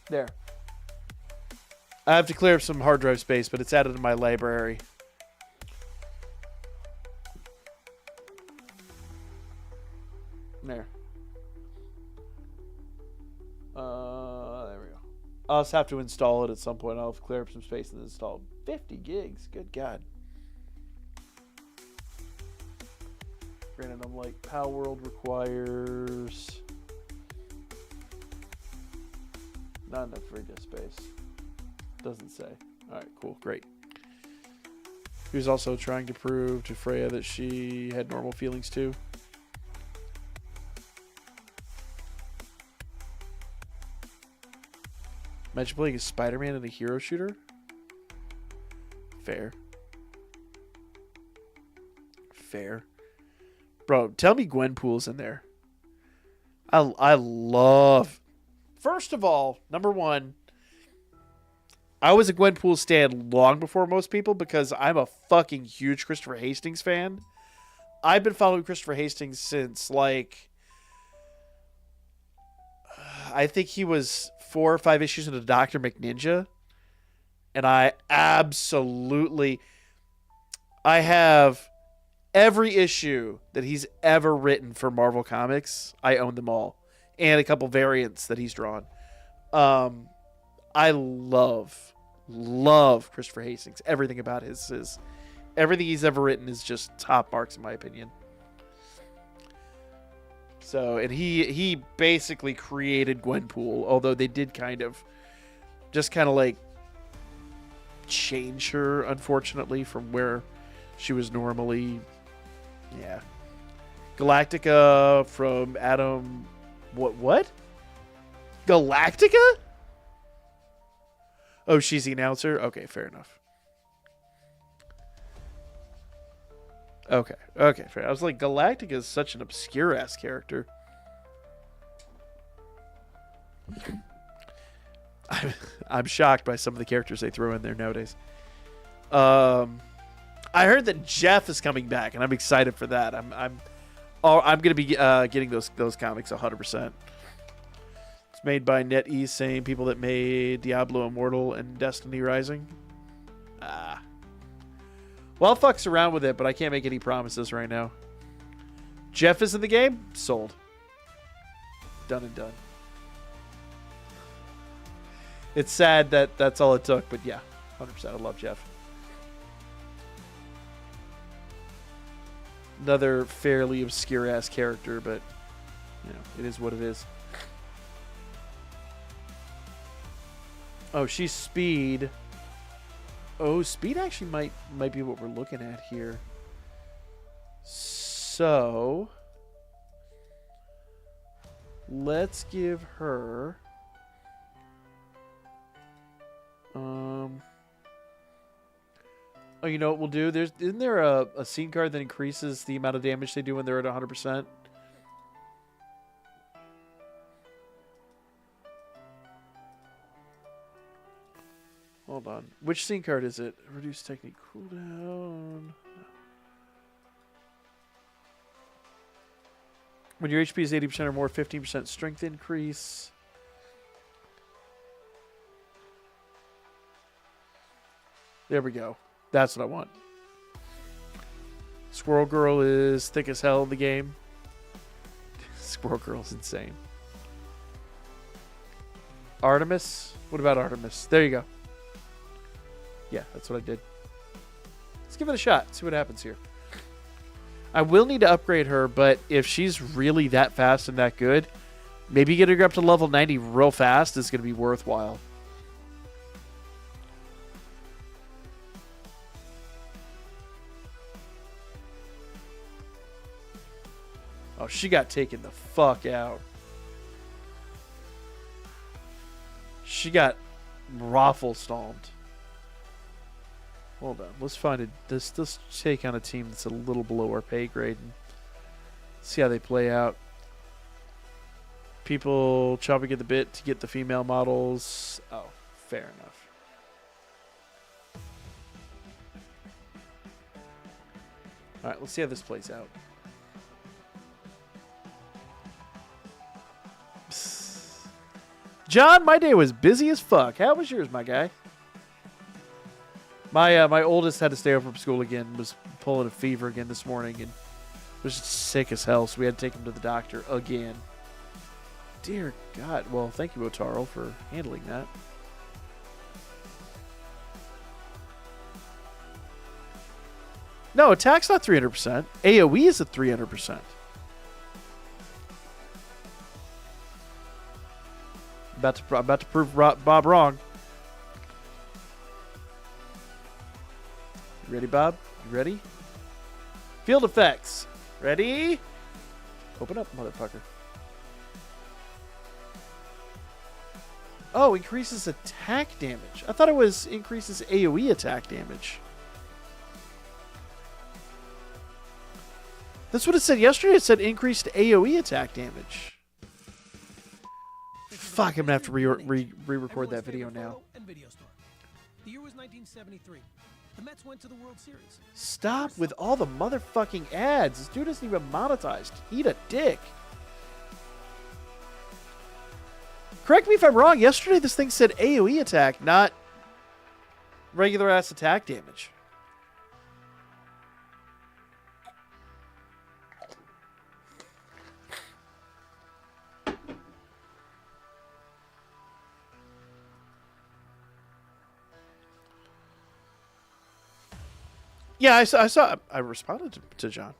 There. I have to clear up some hard drive space, but it's added to my library. There. There we go. I'll just have to install it at some point. I'll have to clear up some space and install 50 gigs. Good God. Granted, I'm like, Pal World requires... Not enough free disk space. Doesn't say. Alright, cool. Great. He was also trying to prove to Freya that she had normal feelings too. Imagine playing as Spider-Man in a hero shooter. Fair. Fair. Bro, tell me Gwenpool's in there. I love... First of all, number one, I was a Gwenpool stan long before most people because I'm a fucking huge Christopher Hastings fan. I've been following Christopher Hastings since, like, I think he was 4 or 5 issues into Dr. McNinja. And I have every issue that he's ever written for Marvel Comics. I own them all. And a couple variants that he's drawn. I love Christopher Hastings. Everything about everything he's ever written is just top marks in my opinion. So, and he basically created Gwenpool, although they did kind of like change her, unfortunately, from where she was normally. Yeah. Galactica from Adam. What? Galactica? Oh, she's the announcer? Okay, fair enough. Okay, fair. I was like, Galactica is such an obscure-ass character. I'm shocked by some of the characters they throw in there nowadays. I heard that Jeff is coming back, and I'm excited for that. I'm going to be getting those comics 100%. It's made by NetEase, same people that made Diablo Immortal and Destiny Rising. Well, I'll fucks around with it, but I can't make any promises right now. Jeff is in the game? Sold. Done and done. It's sad that that's all it took, but yeah, 100%. I love Jeff. Another fairly obscure-ass character, but, you know, it is what it is. Oh, she's Speed. Oh, Speed actually might be what we're looking at here. So, let's give her... Oh, you know what we'll do? Isn't there a scene card that increases the amount of damage they do when they're at 100%? Hold on. Which scene card is it? Reduce technique cooldown. When your HP is 80% or more, 15% strength increase. There we go. That's what I want. Squirrel Girl is thick as hell in the game. Squirrel Girl's insane. Artemis? What about Artemis? There you go. Yeah, that's what I did. Let's give it a shot. See what happens here. I will need to upgrade her, but if she's really that fast and that good, maybe getting her up to level 90 real fast is going to be worthwhile. Oh, she got taken the fuck out. She got raffle stomped. Hold on. Let's find let's take on a team that's a little below our pay grade and see how they play out. People chopping at the bit to get the female models. Oh, fair enough. All right, let's see how this plays out. John, my day was busy as fuck. How was yours, my guy? My oldest had to stay over from school again. Was pulling a fever again this morning and was just sick as hell. So we had to take him to the doctor again. Dear God. Well, thank you, Otaro, for handling that. No, attack's not 300%. AoE is at 300%. I'm about to prove Bob wrong. You ready, Bob? You ready? Field effects. Ready? Open up, motherfucker. Oh, increases attack damage. I thought it was increases AoE attack damage. That's what it said yesterday. It said increased AoE attack damage. Fuck, I'm going to have to re-record that video now. The year was 1973. The Mets went to the World Series. Stop with all the motherfucking ads. This dude isn't even monetized. Eat a dick. Correct me if I'm wrong. Yesterday this thing said AoE attack, not regular ass attack damage. Yeah, I saw. I responded to John.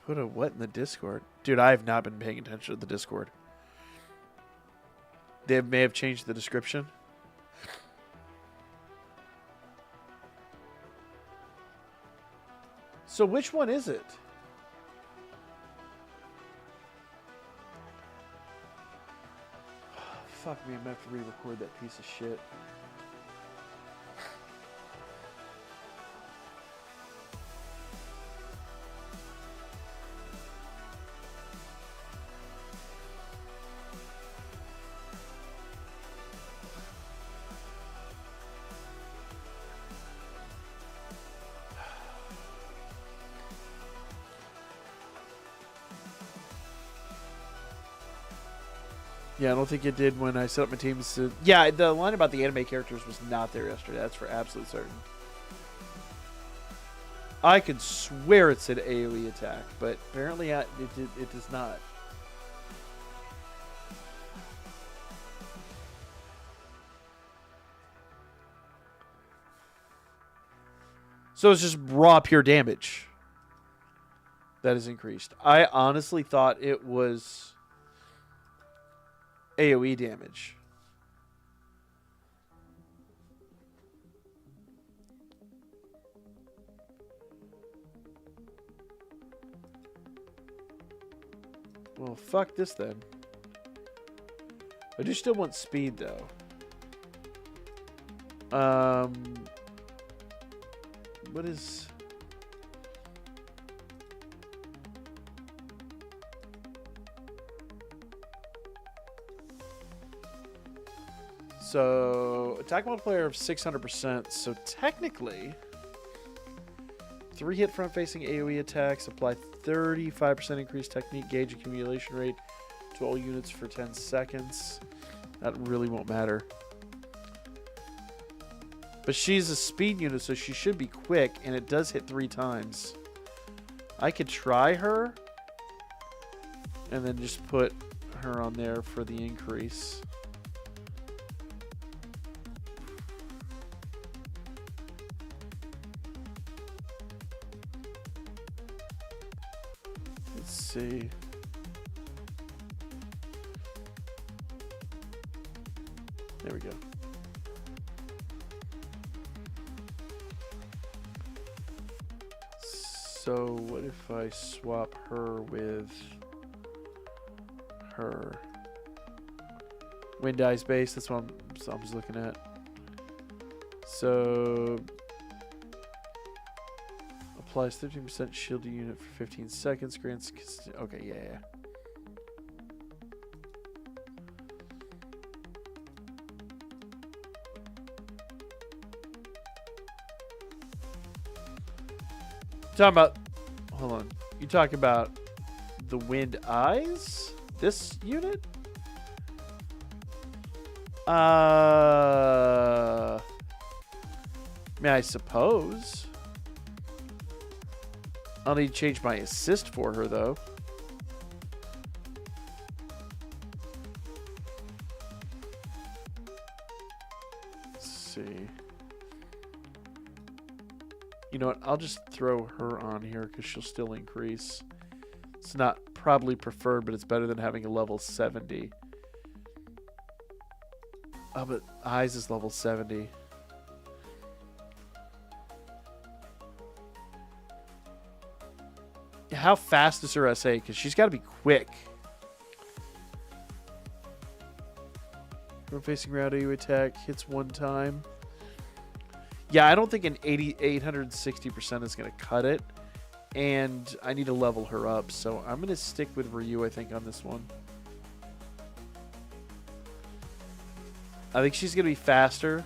Put a what in the Discord? Dude, I have not been paying attention to the Discord. They may have changed the description. So which one is it? Fuck me, I'm gonna have to re-record that piece of shit. Yeah, I don't think it did when I set up my teams. Yeah, the line about the anime characters was not there yesterday. That's for absolute certain. I could swear it said AoE attack, but apparently it does not. So it's just raw pure damage that is increased. I honestly thought it was AoE damage. Well, fuck this then. I do still want speed though. What is... So, attack multiplier of 600%. So, technically, 3 hit front facing AoE attacks apply 35% increased technique gauge accumulation rate to all units for 10 seconds. That really won't matter. But she's a speed unit, so she should be quick, and it does hit 3 times. I could try her, and then just put her on there for the increase. Let's see. There we go. So what if I swap her with her? Wind Eyes base, that's what I'm just looking at. So applies 15% shield to unit for 15 seconds. Grants. Okay, yeah. Talking about, hold on. You talking about the Wind Eyes? This unit? I mean, I suppose. I'll need to change my assist for her, though. Let's see. You know what? I'll just throw her on here because she'll still increase. It's not probably preferred, but it's better than having a level 70. Oh, but Eyes is level 70. How fast is her SA? Because she's got to be quick. Front facing round AU attack hits 1 time. Yeah, I don't think an 860% is going to cut it. And I need to level her up, so I'm going to stick with Ryu, I think, on this one. I think she's going to be faster.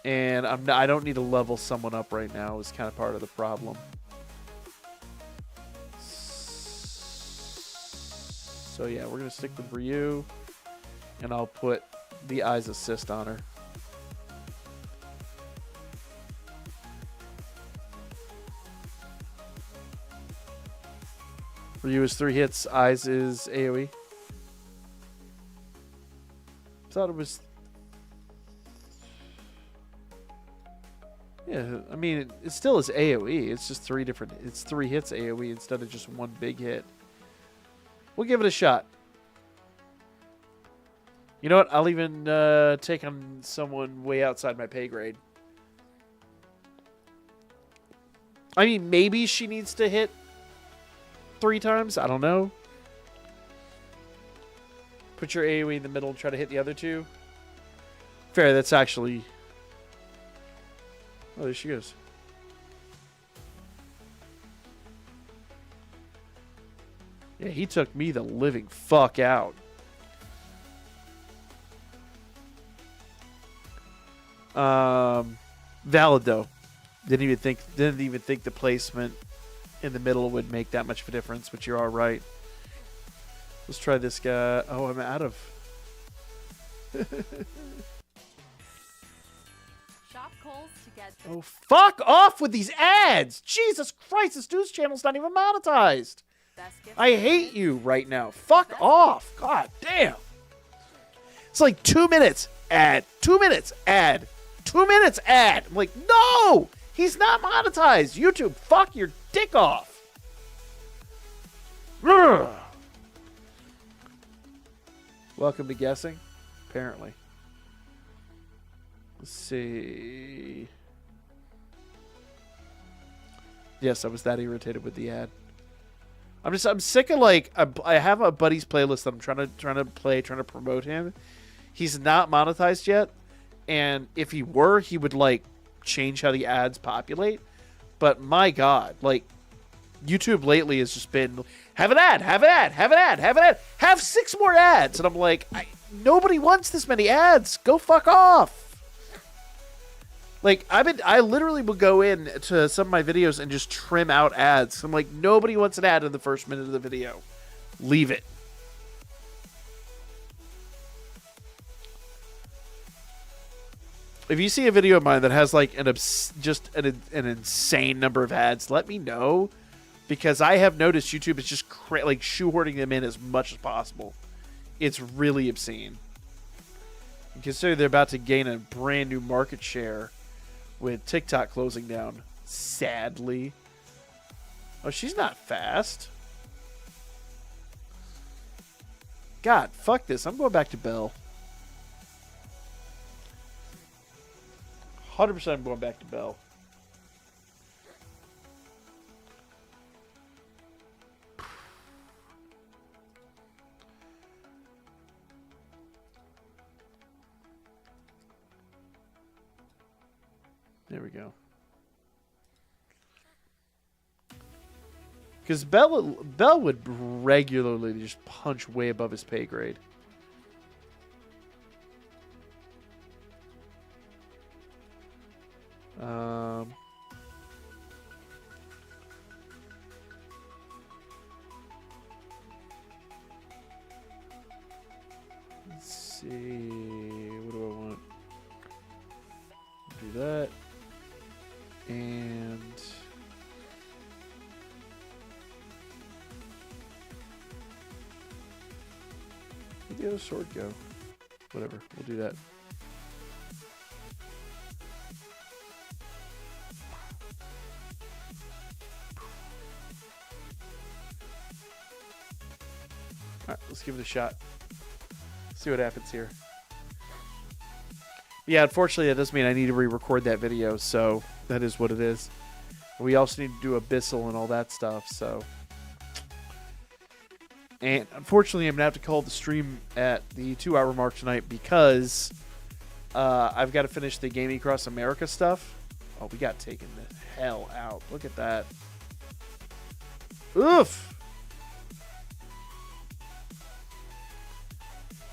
And I don't need to level someone up right now is kind of part of the problem. So yeah, we're going to stick with Ryu. And I'll put the Eyes Assist on her. Ryu is 3 hits. Eyes is AoE. Thought it was... Yeah, I mean, it still is AoE. It's just 3 different... It's 3 hits AoE instead of just 1 big hit. We'll give it a shot. You know what? I'll even take on someone way outside my pay grade. I mean, maybe she needs to hit 3 times. I don't know. Put your AoE in the middle and try to hit the other 2. Fair, that's actually... Oh, there she goes. Yeah, he took me the living fuck out. Valid though. Didn't even think the placement in the middle would make that much of a difference, but you're all right. Let's try this guy. Oh, I'm out of. Shop Kohl's to get. Oh, fuck off with these ads! Jesus Christ, this news channel's not even monetized. I hate you right now. Fuck off. God damn. It's like 2 minutes ad, 2 minutes ad, 2 minutes ad. I'm like, no, he's not monetized. YouTube, fuck your dick off. Ugh. Welcome to guessing, apparently. Let's see. Yes, I was that irritated with the ad. I'm sick of like I have a buddy's playlist that I'm trying to play, trying to promote him. He's not monetized yet, and if he were, he would like change how the ads populate. But my God, like YouTube lately has just been have an ad, have an ad, have an ad, have an ad, have 6 more ads, and I'm like, nobody wants this many ads. Go fuck off. Like, I literally will go in to some of my videos and just trim out ads. I'm like, nobody wants an ad in the first minute of the video. Leave it. If you see a video of mine that has like an insane number of ads, let me know. Because I have noticed YouTube is just like shoehorning them in as much as possible. It's really obscene. And consider they're about to gain a brand new market share with TikTok closing down, sadly. Oh, she's not fast. God, fuck this. I'm going back to Belle. 100% I'm going back to Belle. There we go. Because Bell would regularly just punch way above his pay grade. Let's see. What do I want? Do that. And where'd the other sword go? Whatever, we'll do that. Alright, let's give it a shot. See what happens here. Yeah, unfortunately, that does mean I need to re-record that video, so that is what it is. We also need to do Abyssal and all that stuff, so. And unfortunately, I'm going to have to call the stream at the 2-hour mark tonight because I've got to finish the Gaming Across America stuff Oh, we got taken the hell out. Look at that. Oof.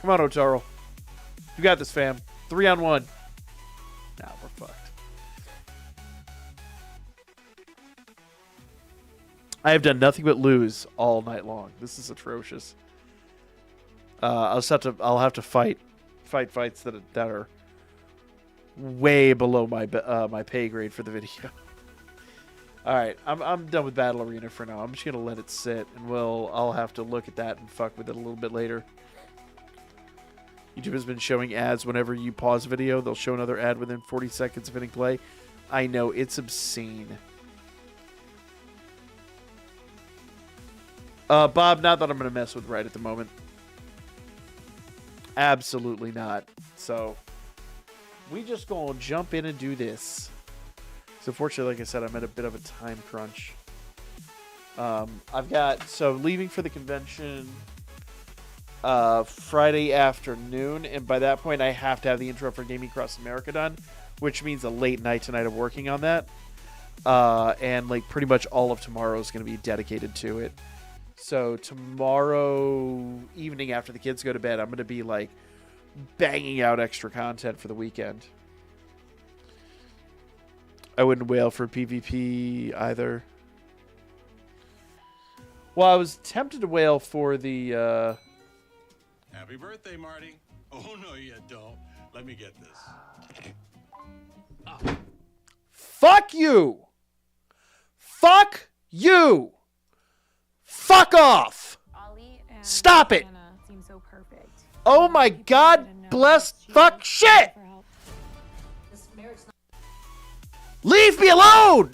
Come on, Otaro. You got this, fam. 3-on-1. Nah, we're fucked. I have done nothing but lose all night long. This is atrocious. I'll have to fight fights that are way below my my pay grade for the video. All right, I'm done with Battle Arena for now. I'm just gonna let it sit, and I'll have to look at that and fuck with it a little bit later. YouTube has been showing ads whenever you pause a video. They'll show another ad within 40 seconds of hitting play. I know, it's obscene. Bob, not that I'm going to mess with right at the moment. Absolutely not. So, we just going to jump in and do this. So, fortunately, like I said, I'm at a bit of a time crunch. Leaving for the convention Friday afternoon, and by that point, I have to have the intro for Gaming Across America done, which means a late night tonight of working on that. And, like, pretty much all of tomorrow is going to be dedicated to it. So tomorrow evening after the kids go to bed, I'm going to be like banging out extra content for the weekend. I wouldn't wail for PvP either. Well, I was tempted to wail for the... Happy birthday, Marty. Oh, no, you don't. Let me get this. Fuck you! Fuck you! Fuck off! Stop it! So perfect. Oh my god, bless fuck shit! Leave me alone!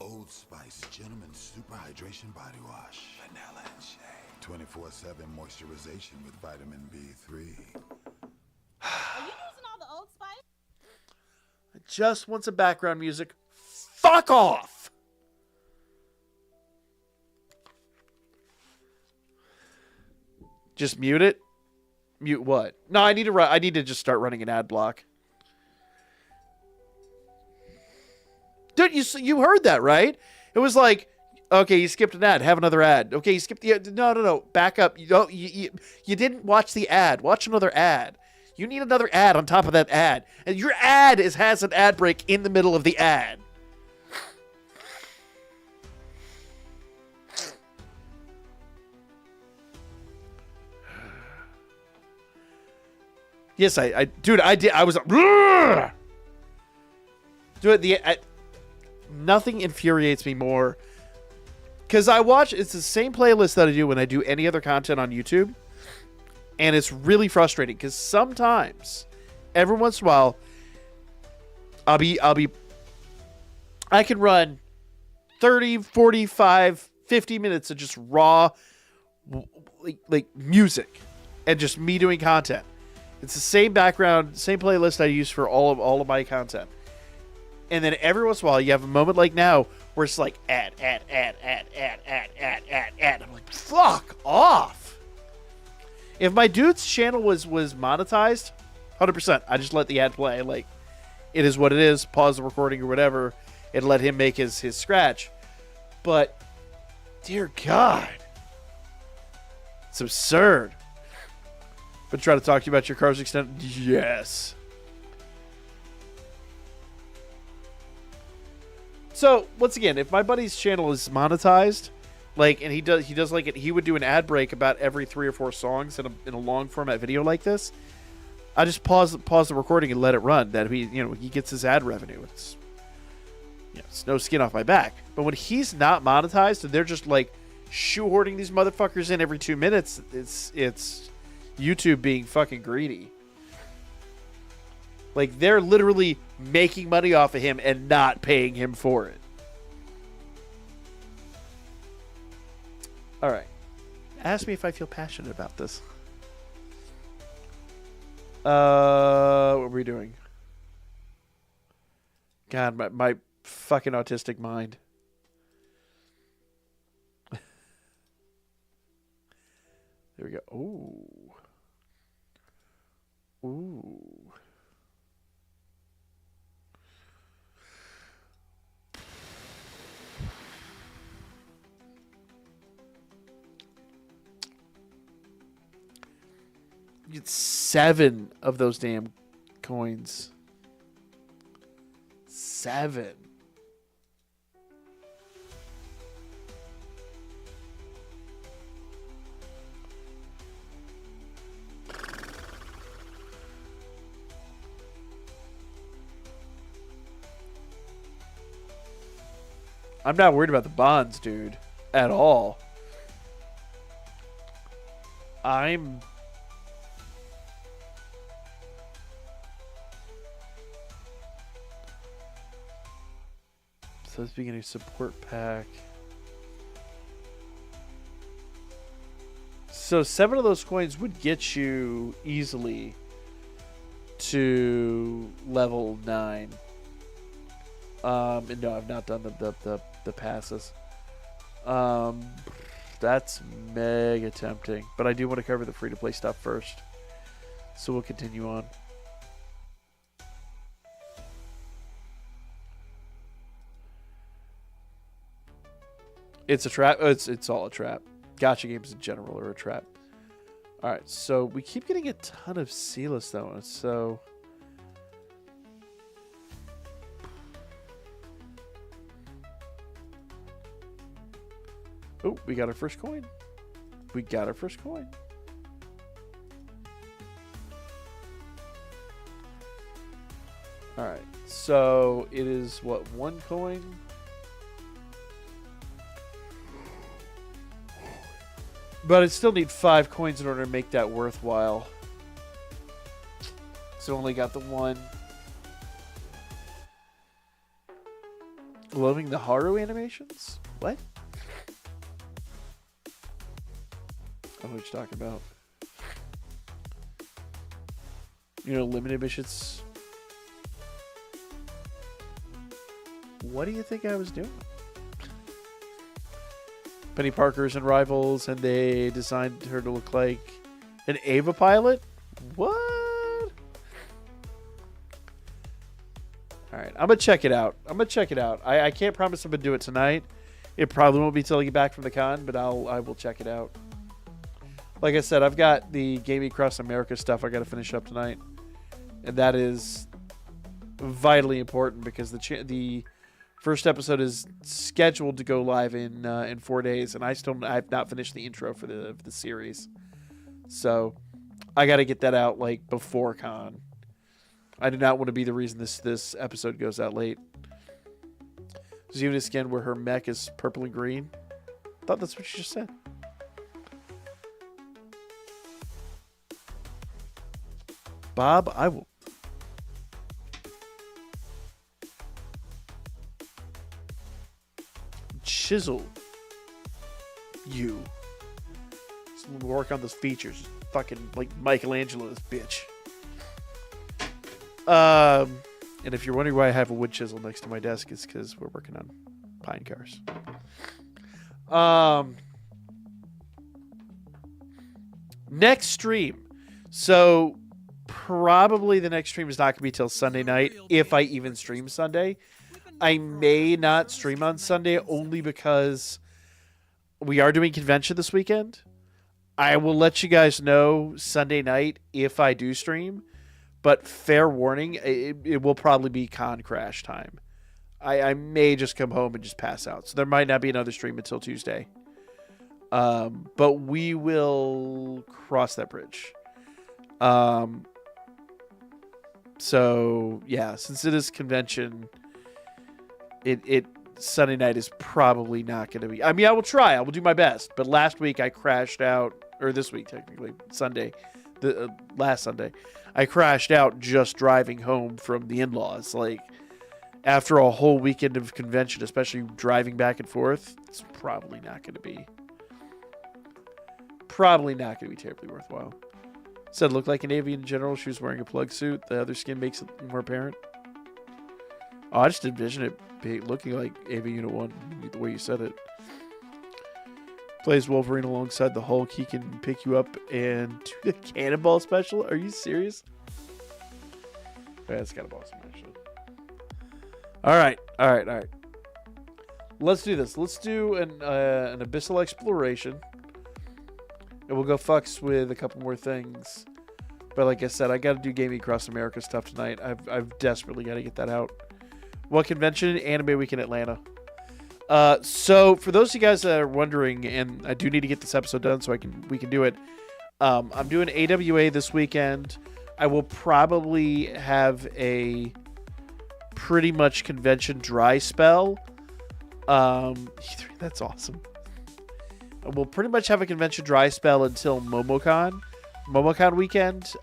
Old Spice Gentleman Super Hydration Body Wash. Vanilla and shea. 24/7 moisturization with vitamin B3. Are you using all the Old Spice? I just want some background music. Fuck off! Just mute it? Mute what? No, I need to just start running an ad block. Dude, you heard that, right? It was like, okay, you skipped an ad, have another ad. Okay, you skipped the ad. No. Back up. You didn't watch the ad. Watch another ad. You need another ad on top of that ad. And your ad has an ad break in the middle of the ad. Yes, dude, I did. I was, dude, nothing infuriates me more, because it's the same playlist that I do when I do any other content on YouTube, and it's really frustrating, because sometimes, every once in a while, I can run 30, 45, 50 minutes of just raw, like music, and just me doing content. It's the same background, same playlist I use for all of my content. And then every once in a while, you have a moment like now where it's like ad. I'm like, fuck off. If my dude's channel was monetized, 100%, I just let the ad play. Like, it is what it is. Pause the recording or whatever, and let him make his scratch. But, dear God, it's absurd. But try to talk to you about your car's extent. Yes. So once again, if my buddy's channel is monetized, like, and he does like it, he would do an ad break about every 3 or 4 songs in a long format video like this. I just pause the recording and let it run. That he gets his ad revenue. It's no skin off my back. But when he's not monetized and they're just like shoehorning these motherfuckers in every 2 minutes, it's YouTube being fucking greedy. Like, they're literally making money off of him and not paying him for it. All right. Ask me if I feel passionate about this. What are we doing? God, my fucking autistic mind. There we go. Ooh. get 7 of those damn coins. 7. I'm not worried about the bonds, dude, at all. So this beginning support pack. So 7 of those coins would get you easily to level 9. And no, I've not done the passes. That's mega tempting, but I do want to cover the free-to-play stuff first. So we'll continue on. It's a trap. It's all a trap. Gacha games in general are a trap. All right, so we keep getting a ton of Sealess though, so. Oh, we got our first coin. We got our first coin. All right, so it is what, 1 coin? But I still need 5 coins in order to make that worthwhile. So only got the 1. Loving the Haru animations? What? I don't know what you're talking about. You know, limited missions. What do you think I was doing? Penny Parker's in Rivals, and they designed her to look like an Ava pilot? What? Alright, I'm going to check it out. I can't promise I'm going to do it tonight. It probably won't be till I get back from the con, but I will check it out. Like I said, I've got the Gaming Across America stuff I got to finish up tonight. And that is vitally important because the first episode is scheduled to go live in 4 days, and I've not finished the intro for the series. So I got to get that out like before con. I do not want to be the reason this episode goes out late. Xuna skin where her mech is purple and green. I thought that's what you just said. Bob, I will. Chisel. You. So we'll work on those features. Fucking like Michelangelo, this bitch. And if you're wondering why I have a wood chisel next to my desk, it's because we're working on pine cars. Next stream. So probably the next stream is not going to be till Sunday night, if I even stream Sunday. I may not stream on Sunday only because we are doing convention this weekend. I will let you guys know Sunday night if I do stream, but fair warning, it will probably be con crash time. I may just come home and just pass out, so there might not be another stream until Tuesday. But we will cross that bridge. So yeah, since it is convention, it Sunday night is probably not going to be. I mean, I will try. I will do my best. But last week I crashed out, or this week technically, Sunday, last Sunday, I crashed out just driving home from the in-laws. Like after a whole weekend of convention, especially driving back and forth, it's probably not going to be terribly worthwhile. Said looked like an avian in general. She was wearing a plug suit. The other skin makes it more apparent. Oh, I just envision it looking like AV Unit 1, the way you said it. Plays Wolverine alongside the Hulk. He can pick you up and do the cannonball special. Are you serious? Yeah, that's kind of awesome, actually. All right. Let's do this. Let's do an abyssal exploration. And we'll go fucks with a couple more things But like I said, I got to do Gaming Across America stuff tonight. I've desperately got to get that out. What convention? Anime Week in Atlanta. So for those of you guys that are wondering, and I do need to get this episode done so we can do it. I'm doing AWA this weekend. I will probably have a pretty much convention dry spell. That's awesome. We'll pretty much have a convention dry spell until MomoCon weekend.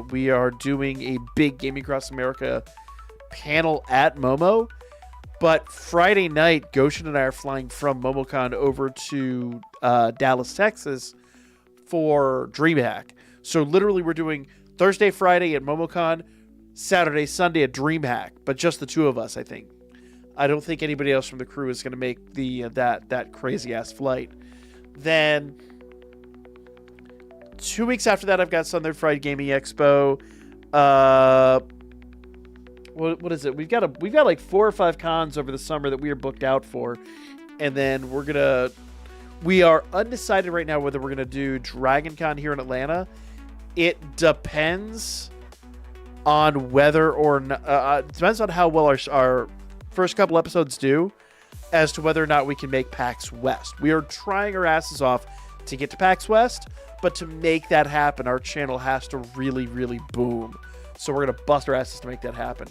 We are doing a big Gaming Across America panel at Momo. But Friday night, Goshen and I are flying from MomoCon over to Dallas, Texas for DreamHack. So literally we're doing Thursday, Friday at MomoCon, Saturday, Sunday at DreamHack, but just the two of us, I think. I don't think anybody else from the crew is going to make the that crazy ass flight. Then 2 weeks after that, I've got Southern Fried Gaming Expo. What is it? We've got like 4 or 5 cons over the summer that we are booked out for, and then we are undecided right now whether we're gonna do Dragon Con here in Atlanta. It depends on whether or not, depends on how well our first couple episodes do as to whether or not we can make PAX West. We are trying our asses off to get to PAX West, but to make that happen, our channel has to really, really boom. So we're going to bust our asses to make that happen.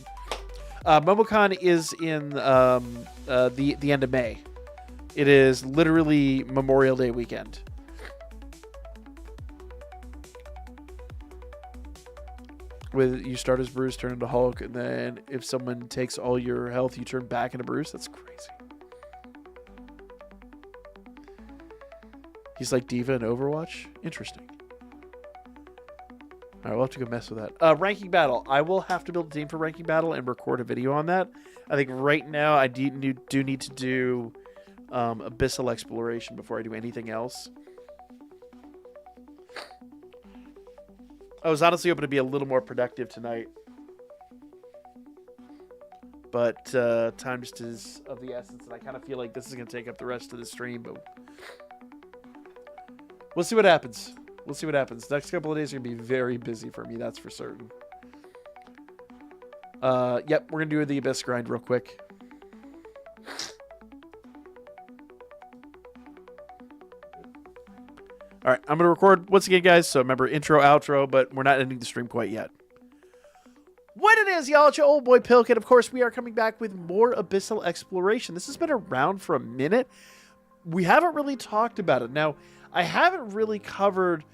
MomoCon is in the end of May. It is literally Memorial Day weekend. With you start as Bruce, turn into Hulk, and then if someone takes all your health, you turn back into Bruce. That's crazy. He's like Diva in Overwatch. Interesting. All right, we'll have to go mess with that. Ranking Battle. I will have to build a team for Ranking Battle and record a video on that. I think right now I do need to do Abyssal Exploration before I do anything else. I was honestly hoping to be a little more productive tonight. But time just is of the essence, and I kind of feel like this is going to take up the rest of the stream, but we'll see what happens. We'll see what happens. Next couple of days are going to be very busy for me, that's for certain. Yep, we're going to do the Abyss grind real quick. All right, I'm going to record once again, guys. So remember, intro, outro, but we're not ending the stream quite yet. What it is, y'all, it's your old boy Pilk, and of course, we are coming back with more Abyssal Exploration. This has been around for a minute. We haven't really talked about it. Now, I haven't really covered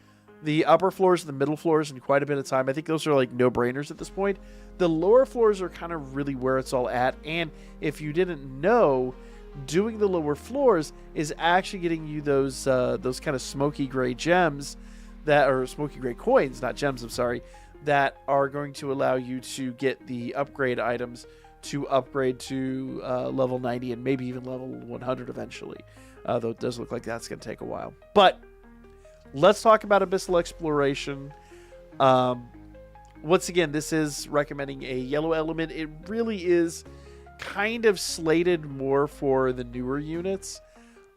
the upper floors and the middle floors in quite a bit of time. I think those are like no-brainers at this point. The lower floors are kind of really where it's all at, and if you didn't know, doing the lower floors is actually getting you those kind of smoky gray gems that are smoky gray coins, not gems, I'm sorry, that are going to allow you to get the upgrade items to upgrade to level 90 and maybe even level 100 eventually. Though it does look like that's going to take a while. But let's talk about Abyssal Exploration. Once again, this is recommending a yellow element. It really is kind of slated more for the newer units.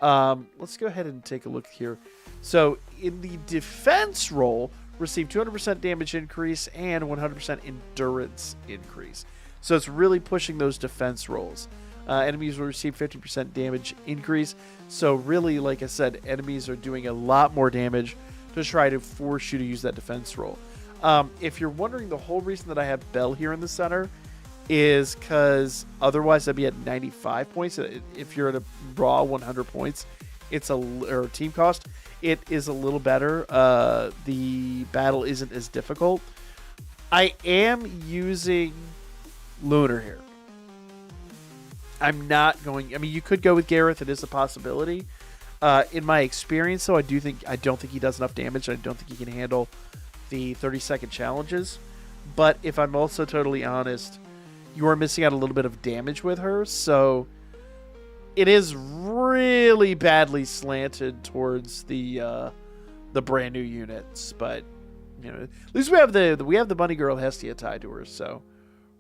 Let's go ahead and take a look here. So in the defense role, receive 200% damage increase and 100% endurance increase. So it's really pushing those defense rolls. Enemies will receive 50% damage increase. So really, like I said, enemies are doing a lot more damage to try to force you to use that defense roll. If you're wondering, the whole reason that I have Bell here in the center is because otherwise I'd be at 95 points. If you're at a raw 100 points, or team cost, it is a little better. The battle isn't as difficult. I am using Lunar here. I'm not going. I mean, you could go with Gareth. It is a possibility. In my experience, though, I don't think he does enough damage. I don't think he can handle the 30-second challenges. But if I'm also totally honest, you are missing out a little bit of damage with her. So it is really badly slanted towards the brand new units. But you know, at least we have the bunny girl Hestia tied to her, so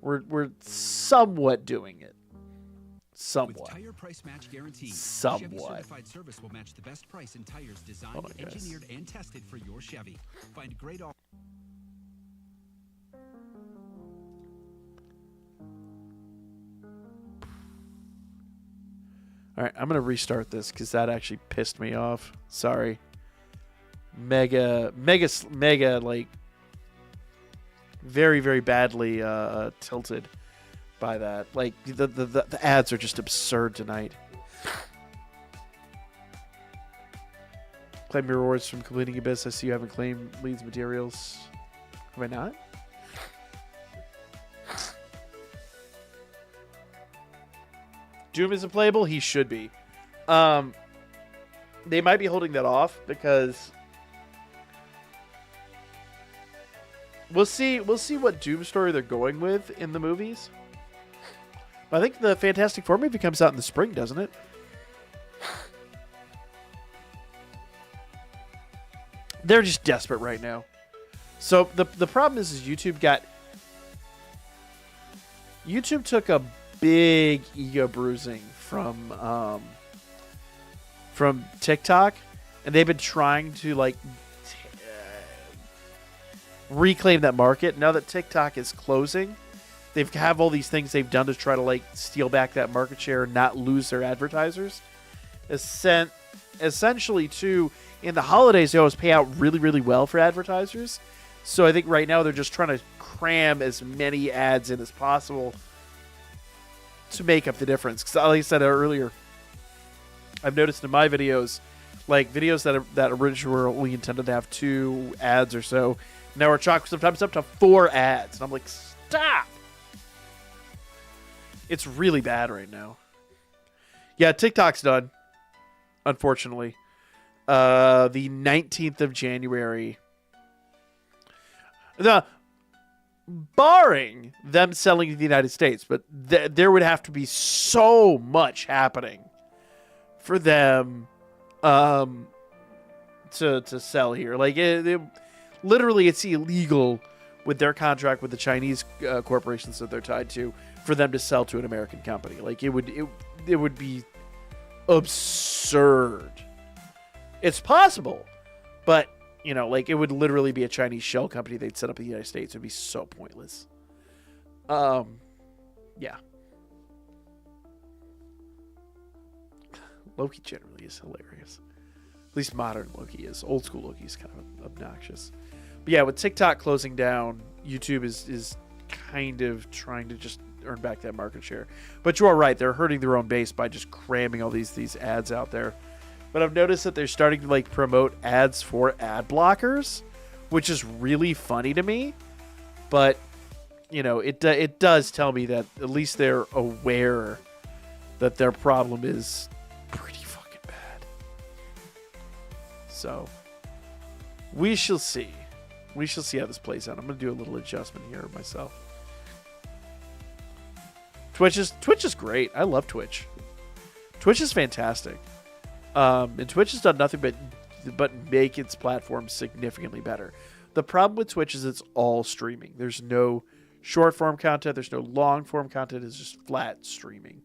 we're somewhat doing it. Somewhat. With tire price match guaranteed, Somewhat. Chevy certified service will match the best price in tires designed, engineered, and tested for your Chevy. Find great offers. All right, I'm going to restart this because that actually pissed me off. Sorry. Mega, like, very, very badly tilted by that. Like, the ads are just absurd tonight. Claim your rewards from completing Abyss. I see you haven't claimed leads materials. Have I not? Doom isn't playable? He should be. They might be holding that off because we'll see what Doom story they're going with in the movies. I think the Fantastic Four movie comes out in the spring, doesn't it? They're just desperate right now. So the problem is YouTube took a big ego bruising from TikTok, and they've been trying to like reclaim that market. Now that TikTok is closing, they have all these things they've done to try to like steal back that market share and not lose their advertisers. Essentially, too, in the holidays, they always pay out really, really well for advertisers. So I think right now they're just trying to cram as many ads in as possible to make up the difference. Because like I said earlier, I've noticed in my videos, like videos that originally intended to have 2 ads or so, now are chalked sometimes up to 4 ads. And I'm like, stop! It's really bad right now. Yeah, TikTok's done, unfortunately. The 19th of January. Barring them selling to the United States, but there would have to be so much happening for them to sell here. Like, literally, it's illegal with their contract with the Chinese corporations that they're tied to for them to sell to an American company. Like, it would be absurd. It's possible, but, you know, like, it would literally be a Chinese shell company they'd set up in the United States. It would be so pointless. Yeah. Loki generally is hilarious. At least modern Loki is. Old school Loki is kind of obnoxious. But yeah, with TikTok closing down, YouTube is kind of trying to just earn back that market share. But you are right. They're hurting their own base by just cramming all these ads out there. But I've noticed that they're starting to like promote ads for ad blockers, which is really funny to me. But, you know, it does tell me that at least they're aware that their problem is pretty fucking bad. So we shall see. We shall see how this plays out. I'm going to do a little adjustment here myself. Twitch is great. I love Twitch. Twitch is fantastic. And Twitch has done nothing but make its platform significantly better. The problem with Twitch is it's all streaming. There's no short form content. There's no long form content. It's just flat streaming.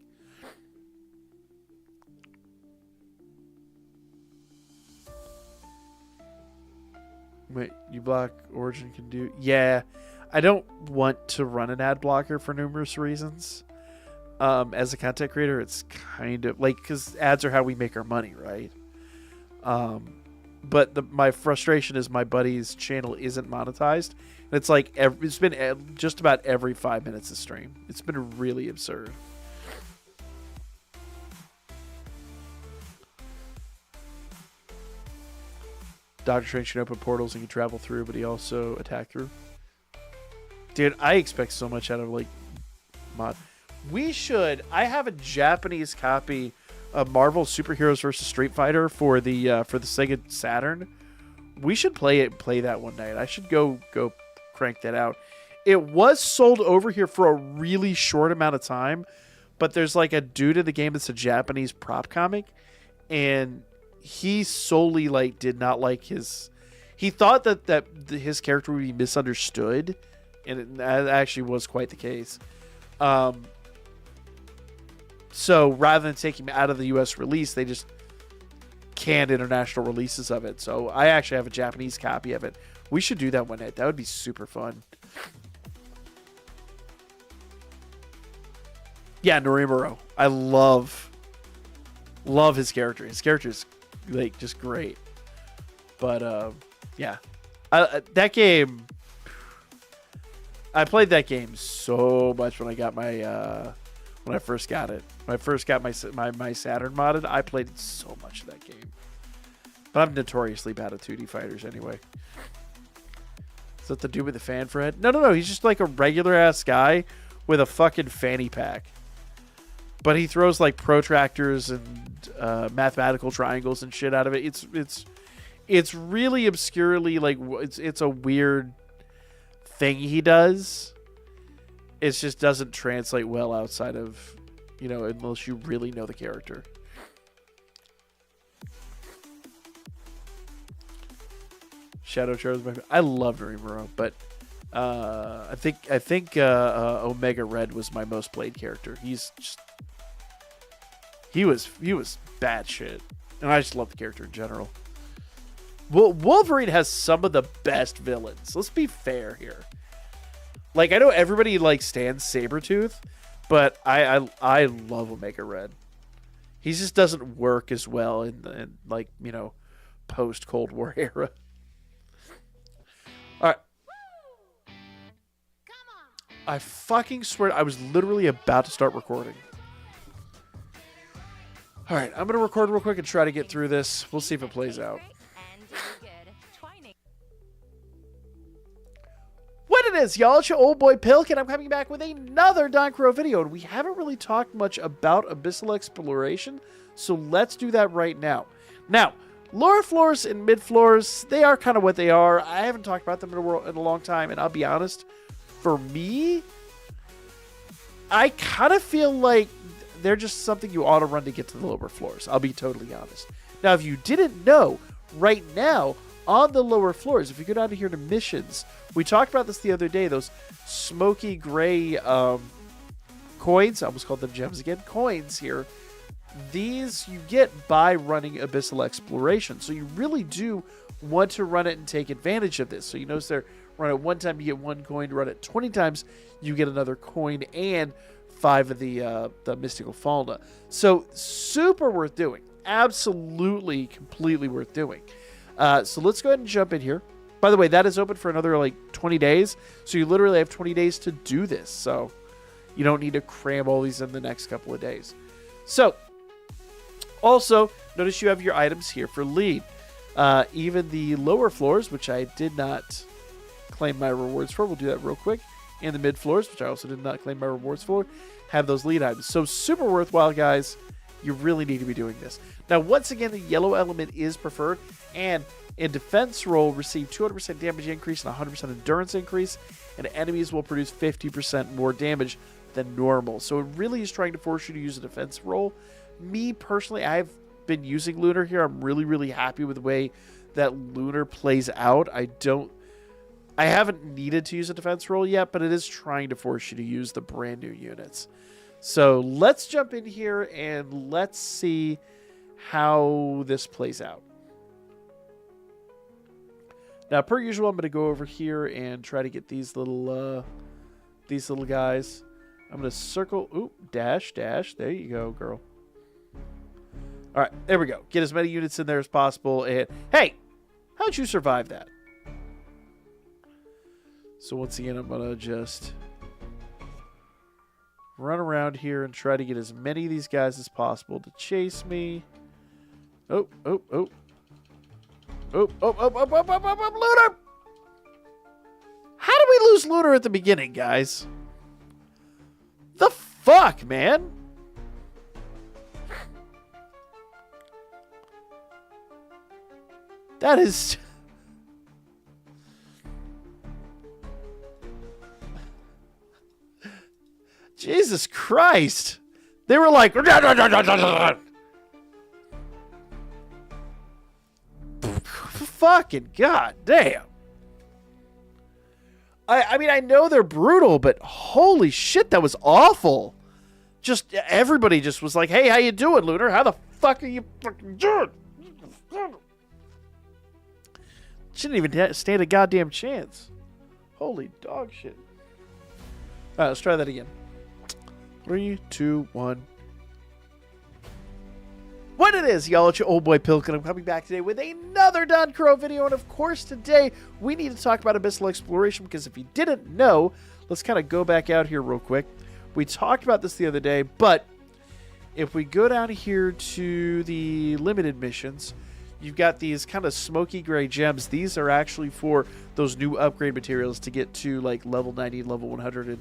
Wait, you block Origin can do? Yeah, I don't want to run an ad blocker for numerous reasons. As a content creator, it's kind of like, because ads are how we make our money, right? But my frustration is my buddy's channel isn't monetized. And it's like it's been just about every 5 minutes of stream. It's been really absurd. Doctor Strange should open portals he can travel through, but he also attack through. Dude, I expect so much out of like mod. We should. I have a Japanese copy of Marvel Superheroes vs. Street Fighter for the Sega Saturn. We should play that one night. I should go crank that out. It was sold over here for a really short amount of time, but there's like a dude in the game that's a Japanese prop comic, and he solely like did not like his. He thought that his character would be misunderstood, and that actually was quite the case. So rather than taking him out of the U.S. release, they just canned international releases of it. So I actually have a Japanese copy of it. We should do that one night. That would be super fun. Yeah, Norimuro. I love Love his character. His character's like just great. But yeah, that game. I played that game so much when I got my when I first got it. When I first got my Saturn modded, I played so much of that game. But I'm notoriously bad at 2D fighters anyway. Is that the dude with the fan for head? No. He's just like a regular ass guy with a fucking fanny pack. But he throws like protractors and mathematical triangles and shit out of it. It's really obscurely like it's a weird thing he does. It just doesn't translate well outside of, unless you really know the character. Shadow Charles, I love Rimuro, but I think Omega Red was my most played character. He was bad shit, and I just love the character in general. Wolverine has some of the best villains. Let's be fair here. Like, I know everybody stands Sabretooth, but I love Omega Red. He just doesn't work as well in post Cold War era. All right. I fucking swear I was literally about to start recording. All right, I'm going to record real quick and try to get through this. We'll see if it plays out. What it is, y'all, it's your old boy Pilk, and I'm coming back with another DanChro video. And we haven't really talked much about Abyssal Exploration, so let's do that right now. Now, lower floors and mid floors, they are kind of what they are. I haven't talked about them in a long time, and I'll be honest, for me, I kind of feel like they're just something you ought to run to get to the lower floors. I'll be totally honest. Now, if you didn't know, right now, on the lower floors, if you go down to here to missions, we talked about this the other day, those smoky gray coins, I almost called them gems again, coins here. These you get by running Abyssal Exploration. So you really do want to run it and take advantage of this. So you notice there, run it one time, you get 1 coin. Run it 20 times, you get another coin and 5 of the Mystical Fauna. So super worth doing. Absolutely, completely worth doing. So let's go ahead and jump in here. By the way, that is open for another 20 days. So you literally have 20 days to do this. So you don't need to cram all these in the next couple of days. So also, notice you have your items here for lead. Even the lower floors, which I did not claim my rewards for. We'll do that real quick. And the mid floors, which I also did not claim my rewards for, have those lead items. So super worthwhile, guys. You really need to be doing this. Now, once again, the yellow element is preferred. And in defense roll, receive 200% damage increase and 100% endurance increase. And enemies will produce 50% more damage than normal. So it really is trying to force you to use a defense roll. Me, personally, I've been using Lunar here. I'm really, really happy with the way that Lunar plays out. I haven't needed to use a defense roll yet, but it is trying to force you to use the brand new units. So let's jump in here and let's see how this plays out. Now, per usual, I'm going to go over here and try to get these little guys. I'm going to circle. Oop, dash. There you go, girl. All right, there we go. Get as many units in there as possible. And hey, how'd you survive that? So once again, I'm going to just run around here and try to get as many of these guys as possible to chase me. Oh. Lunar! How did we lose Lunar at the beginning, guys? The fuck, man? That is... Jesus Christ. They were like... Fucking goddamn. I mean, I know they're brutal, but holy shit, that was awful. Just everybody just was like, hey, how you doing, Lunar? How the fuck are you fucking doing? She didn't even stand a goddamn chance. Holy dog shit. All right, let's try that again. 3, 2, 1. What it is, y'all, it's your old boy Pilk, and I'm coming back today with another DanChro video. And of course, today we need to talk about Abyssal Exploration, because if you didn't know, let's kind of go back out here real quick. We talked about this the other day, but if we go down here to the limited missions, you've got these kind of smoky gray gems. These are actually for those new upgrade materials to get to like level 90, level 100, and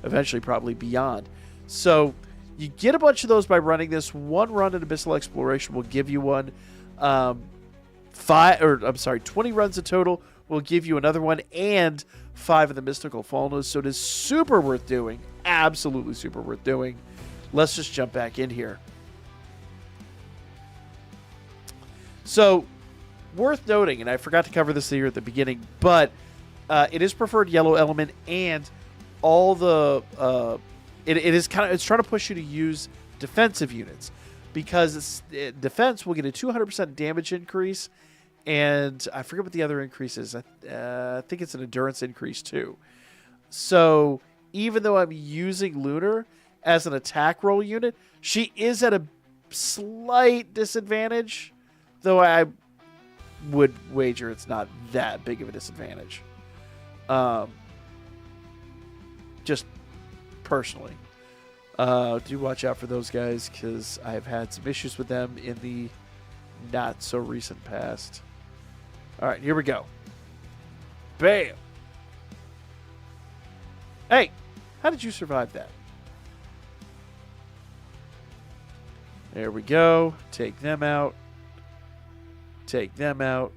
eventually probably beyond. So you get a bunch of those by running this. One run in Abyssal Exploration will give you one. 20 runs in total will give you another one, and 5 of the Mystical Falleners. So it is super worth doing. Absolutely super worth doing. Let's just jump back in here. So, worth noting, and I forgot to cover this here at the beginning, but it is preferred yellow element, and all the it's trying to push you to use defensive units, because defense will get a 200% damage increase, and I forget what the other increase is. I think it's an endurance increase too. So even though I'm using Lunar as an attack roll unit, she is at a slight disadvantage, though I would wager it's not that big of a disadvantage. Just personally. Do watch out for those guys, because I've had some issues with them in the not so recent past. Alright, here we go. Bam! Hey! How did you survive that? There we go. Take them out. Take them out.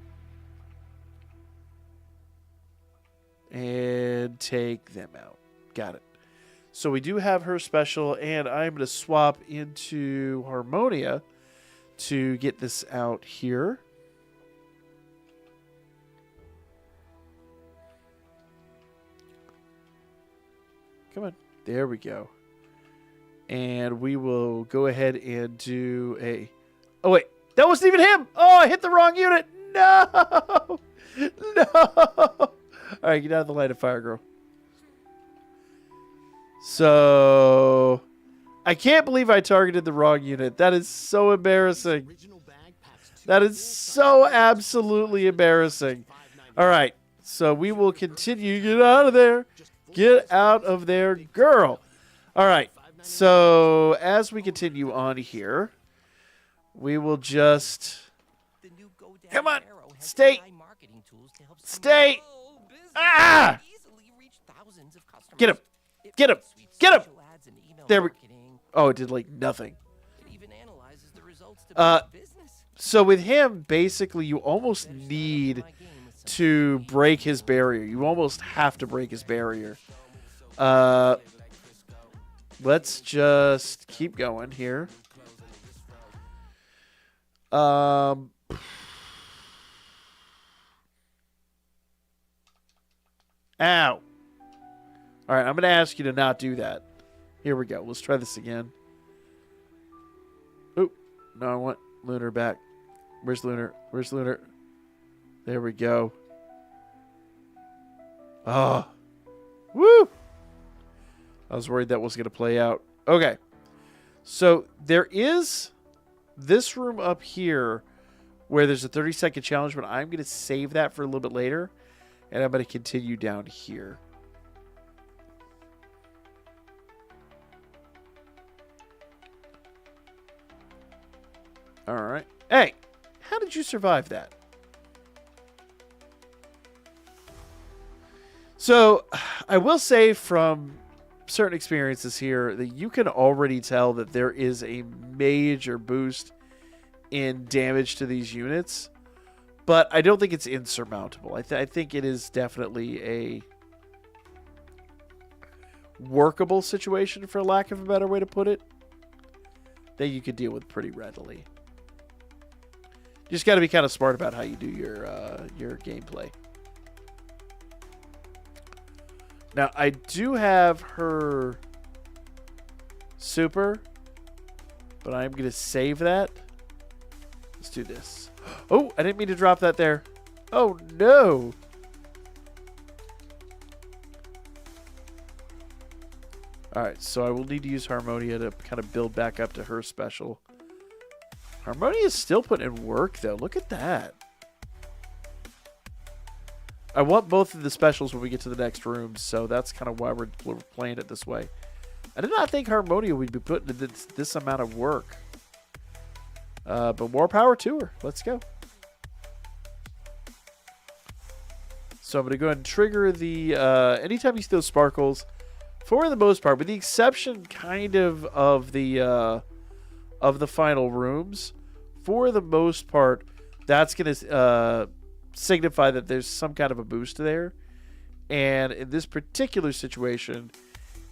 And take them out. Got it. So we do have her special, and I'm going to swap into Harmonia to get this out here. Come on. There we go. And we will go ahead and do a... Oh, wait. That wasn't even him! Oh, I hit the wrong unit! No! No! All right, get out of the line of fire, girl. So, I can't believe I targeted the wrong unit. That is so embarrassing. That is so absolutely embarrassing. All right, so we will continue. Get out of there. Get out of there, girl. All right, so as we continue on here, we will just... Come on. Stay. Stay. Ah! Get him. Get him. Get him. There we... Oh, it did like nothing. So with him, basically, you almost need to break his barrier. You almost have to break his barrier. Let's just keep going here. Ow. All right, I'm going to ask you to not do that. Here we go. Let's try this again. Oh, no, I want Lunar back. Where's Lunar? Where's Lunar? There we go. Oh. Woo! I was worried that was going to play out. Okay. So there is this room up here where there's a 30-second challenge, but I'm going to save that for a little bit later, and I'm going to continue down here. All right. Hey, how did you survive that? So, I will say from certain experiences here that you can already tell that there is a major boost in damage to these units, but I don't think it's insurmountable. I think it is definitely a workable situation, for lack of a better way to put it, that you could deal with pretty readily. You just got to be kind of smart about how you do your gameplay. Now, I do have her super, but I'm going to save that. Let's do this. Oh, I didn't mean to drop that there. Oh, no. All right, so I will need to use Harmonia to kind of build back up to her special. Harmonia's still putting in work, though. Look at that. I want both of the specials when we get to the next room, so that's kind of why we're playing it this way. I did not think Harmonia would be putting in this amount of work. But more power to her. Let's go. So I'm going to go ahead and trigger the... anytime you see those sparkles, for the most part, with the exception kind of the final rooms, for the most part, that's going to signify that there's some kind of a boost there. And in this particular situation,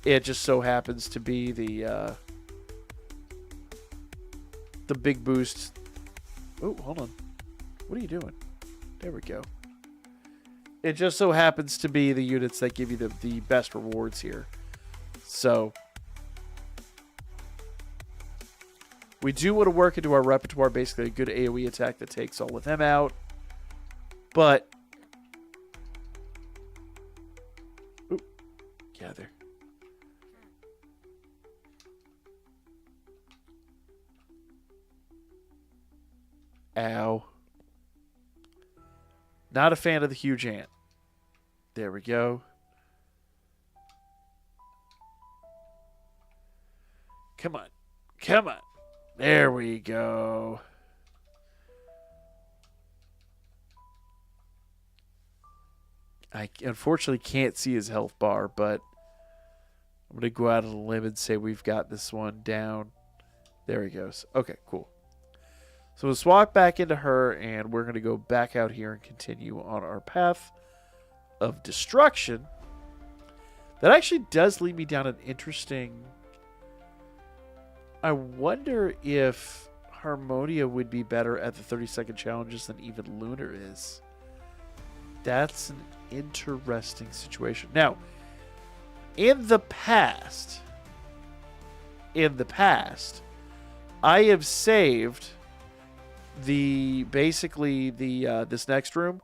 it just so happens to be the big boost. Oh, hold on. What are you doing? There we go. It just so happens to be the units that give you the best rewards here. So we do want to work into our repertoire, basically a good AoE attack that takes all of them out. But ooh, gather. Ow. Not a fan of the huge ant. There we go. Come on. Come on. There we go. I unfortunately can't see his health bar, but I'm going to go out on a limb and say we've got this one down. There he goes. Okay, cool. So we'll swap back into her, and we're going to go back out here and continue on our path of destruction. That actually does lead me down an interesting... I wonder if Harmonia would be better at the 30-second challenges than even Lunar is. That's an interesting situation. Now, in the past, I have saved this next room.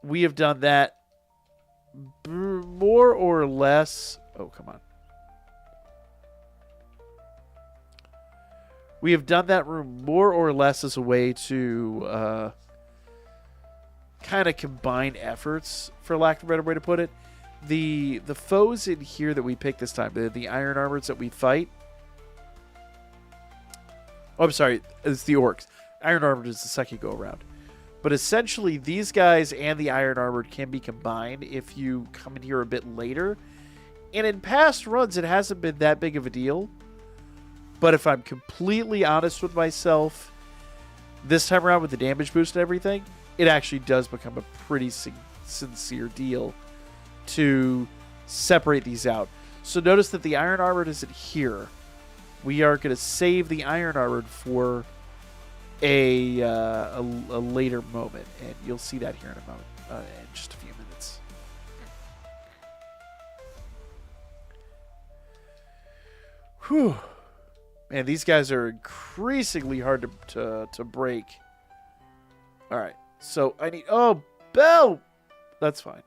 We have done that more or less. Oh, come on. We have done that room more or less as a way to kind of combine efforts, for lack of a better way to put it. The foes in here that we picked this time, the iron armors that we fight. Oh, I'm sorry, it's the orcs. Iron armored is the second go around. But essentially, these guys and the iron armored can be combined if you come in here a bit later. And in past runs, it hasn't been that big of a deal. But if I'm completely honest with myself, this time around with the damage boost and everything, it actually does become a pretty sincere deal to separate these out. So notice that the iron armored isn't here. We are going to save the iron armored for a later moment, and you'll see that here in a moment, in just a few minutes. Whew. Man, these guys are increasingly hard to break. All right, so I need... Oh, Belle! That's fine.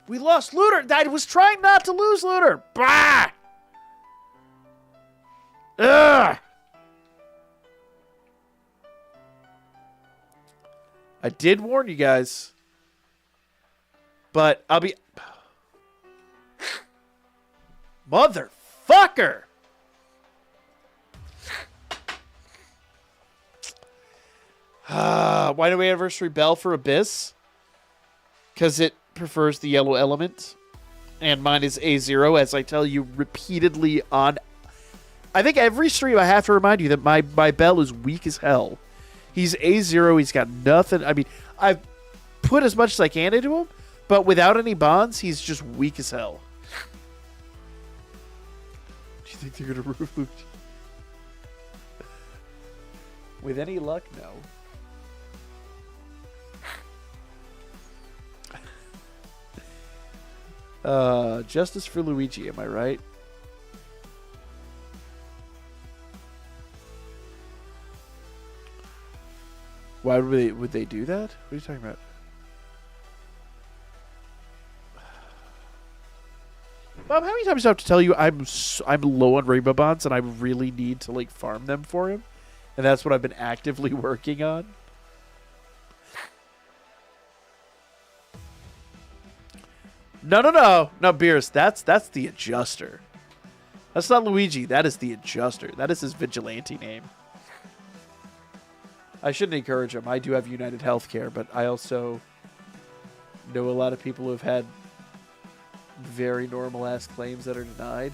We lost Lunar! I was trying not to lose Lunar! Bah! Ugh! I did warn you guys. But I'll be... Motherfucker! Why do we anniversary Bell for Abyss? Because it prefers the yellow element. And mine is A0, as I tell you repeatedly on... I think every stream I have to remind you that my Bell is weak as hell. He's A0, he's got nothing. I mean, I've put as much as I can into him, but without any bonds, he's just weak as hell. Do you think they're going to remove... With any luck, no. Justice for Luigi, am I right? Why would they do that? What are you talking about? Bob, how many times do I have to tell you I'm low on rainbow bonds and I really need to like farm them for him? And that's what I've been actively working on. No, Beerus, that's the adjuster. That's not Luigi, that is the adjuster. That is his vigilante name. I shouldn't encourage him. I do have United Healthcare, but I also know a lot of people who have had very normal-ass claims that are denied.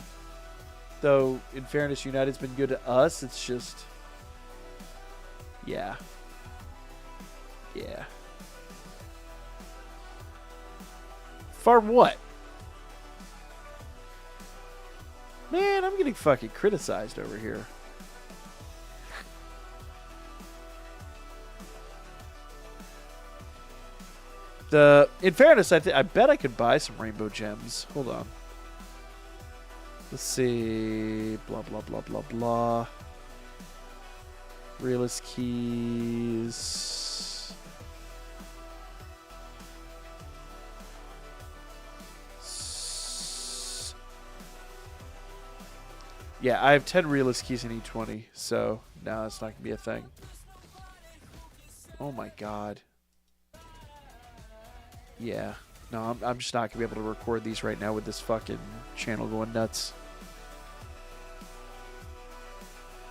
Though, in fairness, United's been good to us. It's just... Yeah. Farm what? Man, I'm getting fucking criticized over here. In fairness, I bet I could buy some rainbow gems. Hold on. Let's see. Blah, blah, blah, blah, blah. Realist keys. Yeah, I have 10 realist keys in E20, so no, that's not going to be a thing. Oh my god. Yeah. No, I'm just not going to be able to record these right now with this fucking channel going nuts.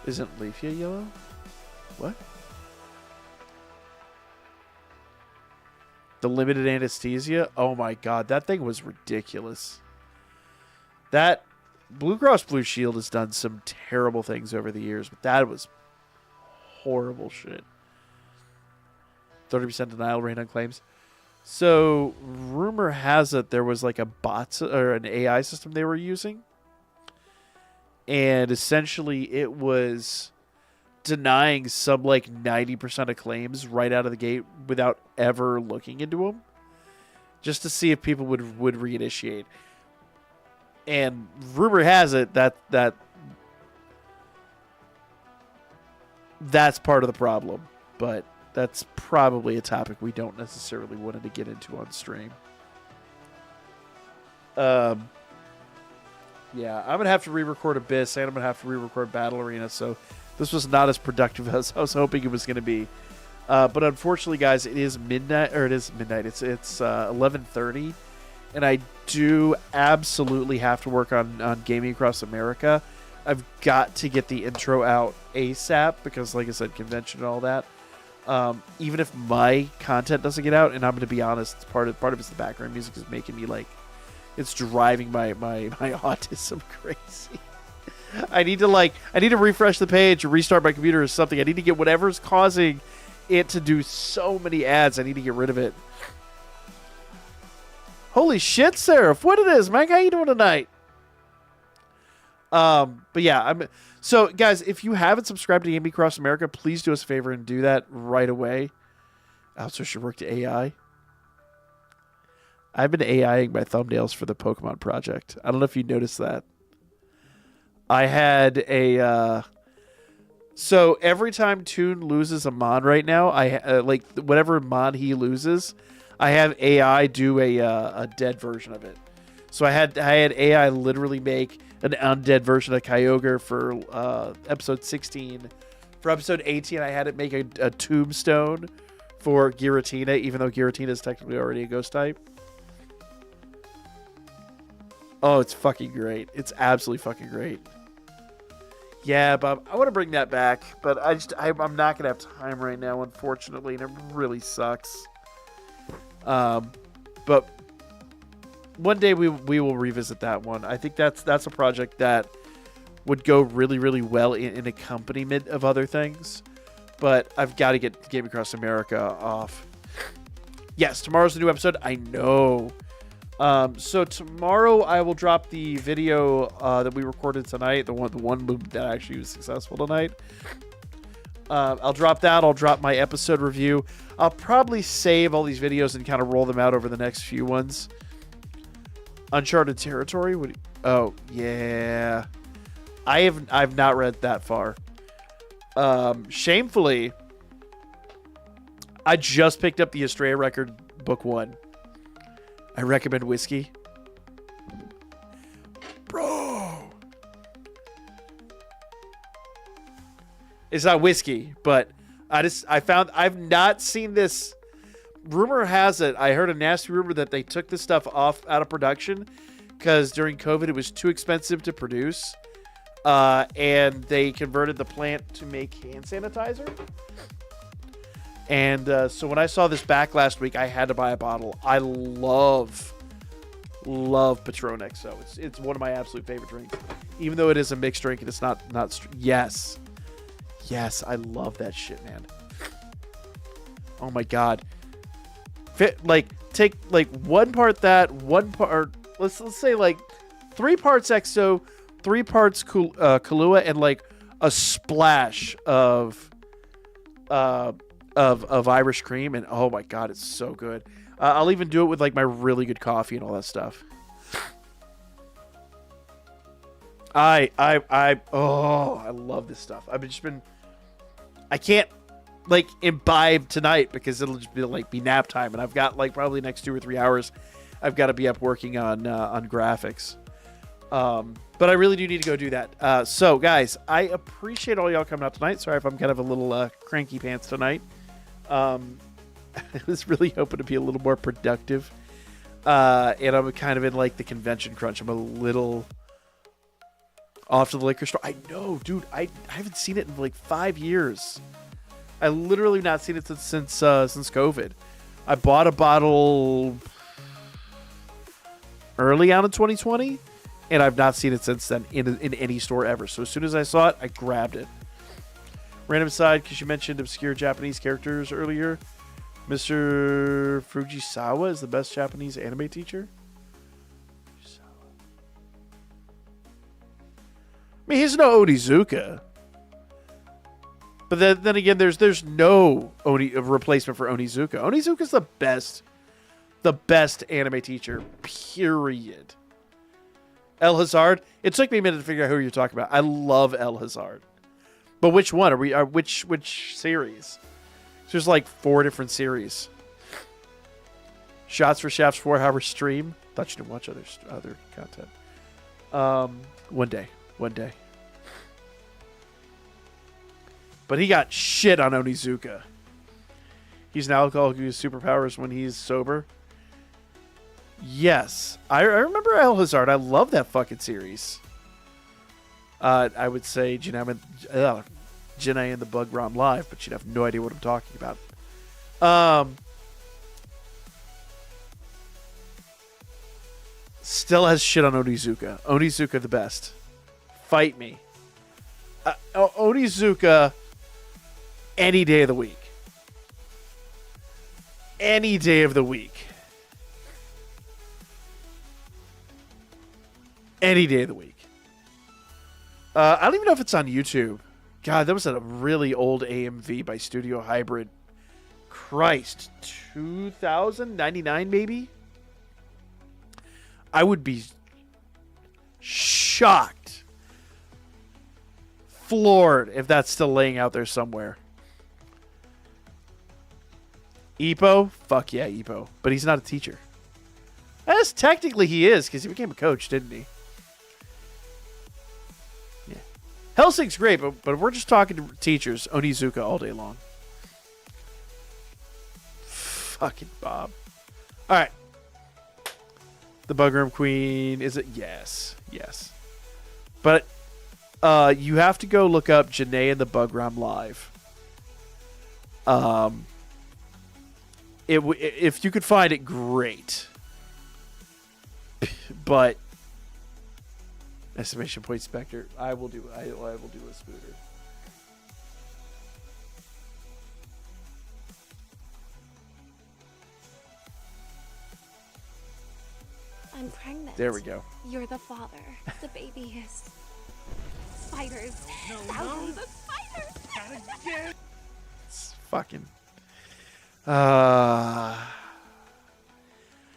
Isn't Leafia yellow? What? The limited anesthesia? Oh my god, that thing was ridiculous. That Blue Cross Blue Shield has done some terrible things over the years, but that was horrible shit. 30% denial rate on claims. So, rumor has it there was like a bot or an AI system they were using. And essentially it was denying some like 90% of claims right out of the gate without ever looking into them. Just to see if people would reinitiate. And rumor has it that's part of the problem. But that's probably a topic we don't necessarily want to get into on stream. Yeah, I'm going to have to re-record Abyss, and I'm going to have to re-record Battle Arena, so this was not as productive as I was hoping it was going to be. But unfortunately, guys, it is midnight, it's 11:30, and I do absolutely have to work on Gaming Across America. I've got to get the intro out ASAP, because like I said, convention and all that. Even if my content doesn't get out, and I'm going to be honest, part of it's the background music is making me like, it's driving my autism crazy. I need to refresh the page or restart my computer or something. I need to get whatever's causing it to do so many ads. I need to get rid of it. Holy shit, Seraph, what it is, man? How you doing tonight? But yeah, so guys, if you haven't subscribed to Gaming Across America, please do us a favor and do that right away. Outsource your work to AI. I've been AIing my thumbnails for the Pokemon project. I don't know if you noticed that. I had a so every time Toon loses a Mon right now, I like whatever Mon he loses, I have AI do a dead version of it. So I had AI literally make an undead version of Kyogre for episode 16. For episode 18, I had it make a tombstone for Giratina, even though Giratina is technically already a ghost type. Oh, it's fucking great. It's absolutely fucking great. Yeah, Bob, I want to bring that back, but I'm not going to have time right now, unfortunately, and it really sucks. But one day we will revisit that one. I think that's a project that would go really, really well in accompaniment of other things. But I've got to get Game Across America off. Yes, tomorrow's a new episode. I know. So tomorrow I will drop the video that we recorded tonight, the one that actually was successful tonight. I'll drop that. I'll drop my episode review. I'll probably save all these videos and kind of roll them out over the next few ones. Uncharted Territory? Oh, yeah. I've not read that far. Shamefully, I just picked up the Estrella Record Book 1. I recommend whiskey. Bro! It's not whiskey, but I've not seen this. Rumor has it, I heard a nasty rumor that they took this stuff out of production because during COVID it was too expensive to produce, and they converted the plant to make hand sanitizer. And so when I saw this back last week, I had to buy a bottle. I love Patron XO. It's one of my absolute favorite drinks, even though it is a mixed drink and it's not. Yes, I love that shit, man. Oh my god. Take one part that, one part. Let's say 3 parts XO, 3 parts Kahlua, and a splash of Irish cream, and oh my god, it's so good. I'll even do it with my really good coffee and all that stuff. I love this stuff. I can't imbibe tonight because it'll just be nap time, and I've got probably next 2 or 3 hours I've got to be up working on graphics. But I really do need to go do that. So guys, I appreciate all y'all coming out tonight. Sorry if I'm kind of a little cranky pants tonight. I was really hoping to be a little more productive. And I'm kind of in the convention crunch. I'm a little off to the liquor store. I know, dude. I haven't seen it in 5 years. I literally not seen it since COVID. I bought a bottle early on in 2020, and I've not seen it since then in any store ever. So as soon as I saw it, I grabbed it. Random aside, because you mentioned obscure Japanese characters earlier. Mr. Fujisawa is the best Japanese anime teacher. I mean, he's no Onizuka. But then again, there's no replacement for Onizuka. Onizuka's the best anime teacher, period. El Hazard. It took me a minute to figure out who you're talking about. I love El Hazard. But which one are we? Which series? There's 4 different series. Shots for Shaft's 4-hour stream. Thought you didn't watch other content. One day. But he got shit on Onizuka. He's an alcoholic who uses superpowers when he's sober. Yes. I remember El Hazard. I love that fucking series. I would say Janae and the Bug Rom Live, but you'd have no idea what I'm talking about. Still has shit on Onizuka. Onizuka the best. Fight me. Onizuka any day of the week. Any day of the week. Any day of the week. I don't even know if it's on YouTube. God, that was a really old AMV by Studio Hybrid. Christ. 2099 maybe? I would be shocked. Floored if that's still laying out there somewhere. Ippo? Fuck yeah, Ippo. But he's not a teacher. As technically he is, because he became a coach, didn't he? Yeah. Hellsing's great, but if we're just talking to teachers, Onizuka all day long. Fucking Bob. Alright. The Bugroom Queen, is it? Yes. But you have to go look up Janae and the Bugroom Live. If you could find it, great. But estimation point Spectre, I will do a Spooter. I'm pregnant. There we go. You're the father. The baby is spiders. Thousands of spiders. It's fucking.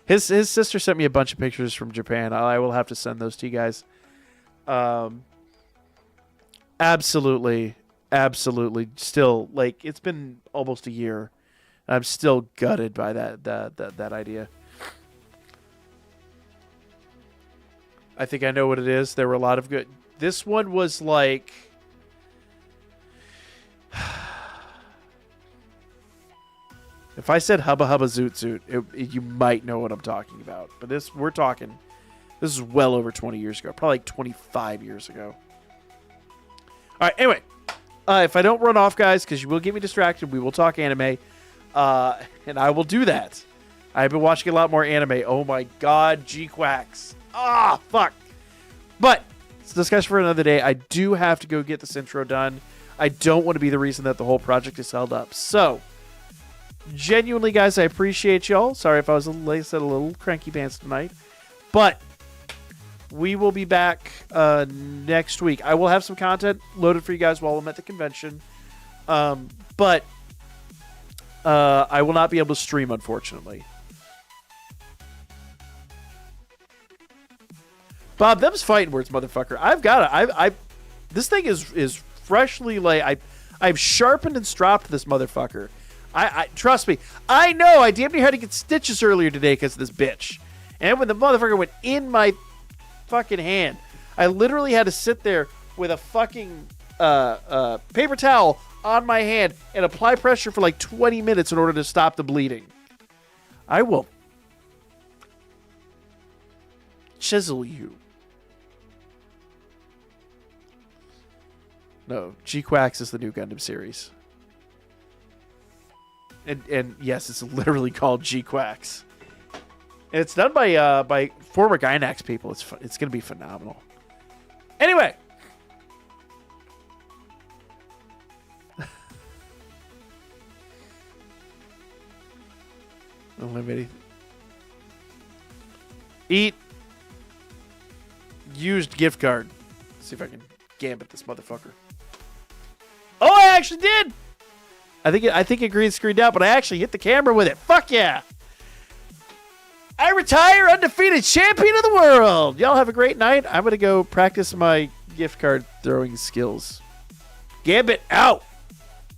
His sister sent me a bunch of pictures from Japan. I will have to send those to you guys. Absolutely. Still, it's been almost a year. I'm still gutted by that idea. I think I know what it is. There were a lot of good. This one was If I said Hubba Hubba Zoot Zoot, you might know what I'm talking about. But this is well over 20 years ago. Probably like 25 years ago. All right, anyway. If I don't run off, guys, because you will get me distracted, we will talk anime. And I will do that. I've been watching a lot more anime. Oh, my God, G-Quacks. Ah, fuck. But it's a discussion for another day. I do have to go get this intro done. I don't want to be the reason that the whole project is held up. So, genuinely, guys, I appreciate y'all. Sorry if I was, like I said, a little cranky pants tonight. But we will be back next week. I will have some content loaded for you guys while I'm at the convention. But I will not be able to stream, unfortunately. Bob, them's fighting words, motherfucker. I've got it. This thing is freshly laid. I've sharpened and stropped this motherfucker. I trust me. I know. I damn near had to get stitches earlier today because of this bitch. And when the motherfucker went in my fucking hand, I literally had to sit there with a fucking paper towel on my hand and apply pressure for like 20 minutes in order to stop the bleeding. I will chisel you. No, G-Quacks is the new Gundam series. And yes, it's literally called G-Quacks. And it's done by former Gynax people. It's going to be phenomenal. Anyway. Eat used gift card. Let's see if I can gambit this motherfucker. Oh, I actually did. I think it green screened out, but I actually hit the camera with it. Fuck yeah. I retire undefeated champion of the world. Y'all have a great night. I'm going to go practice my gift card throwing skills. Gambit out.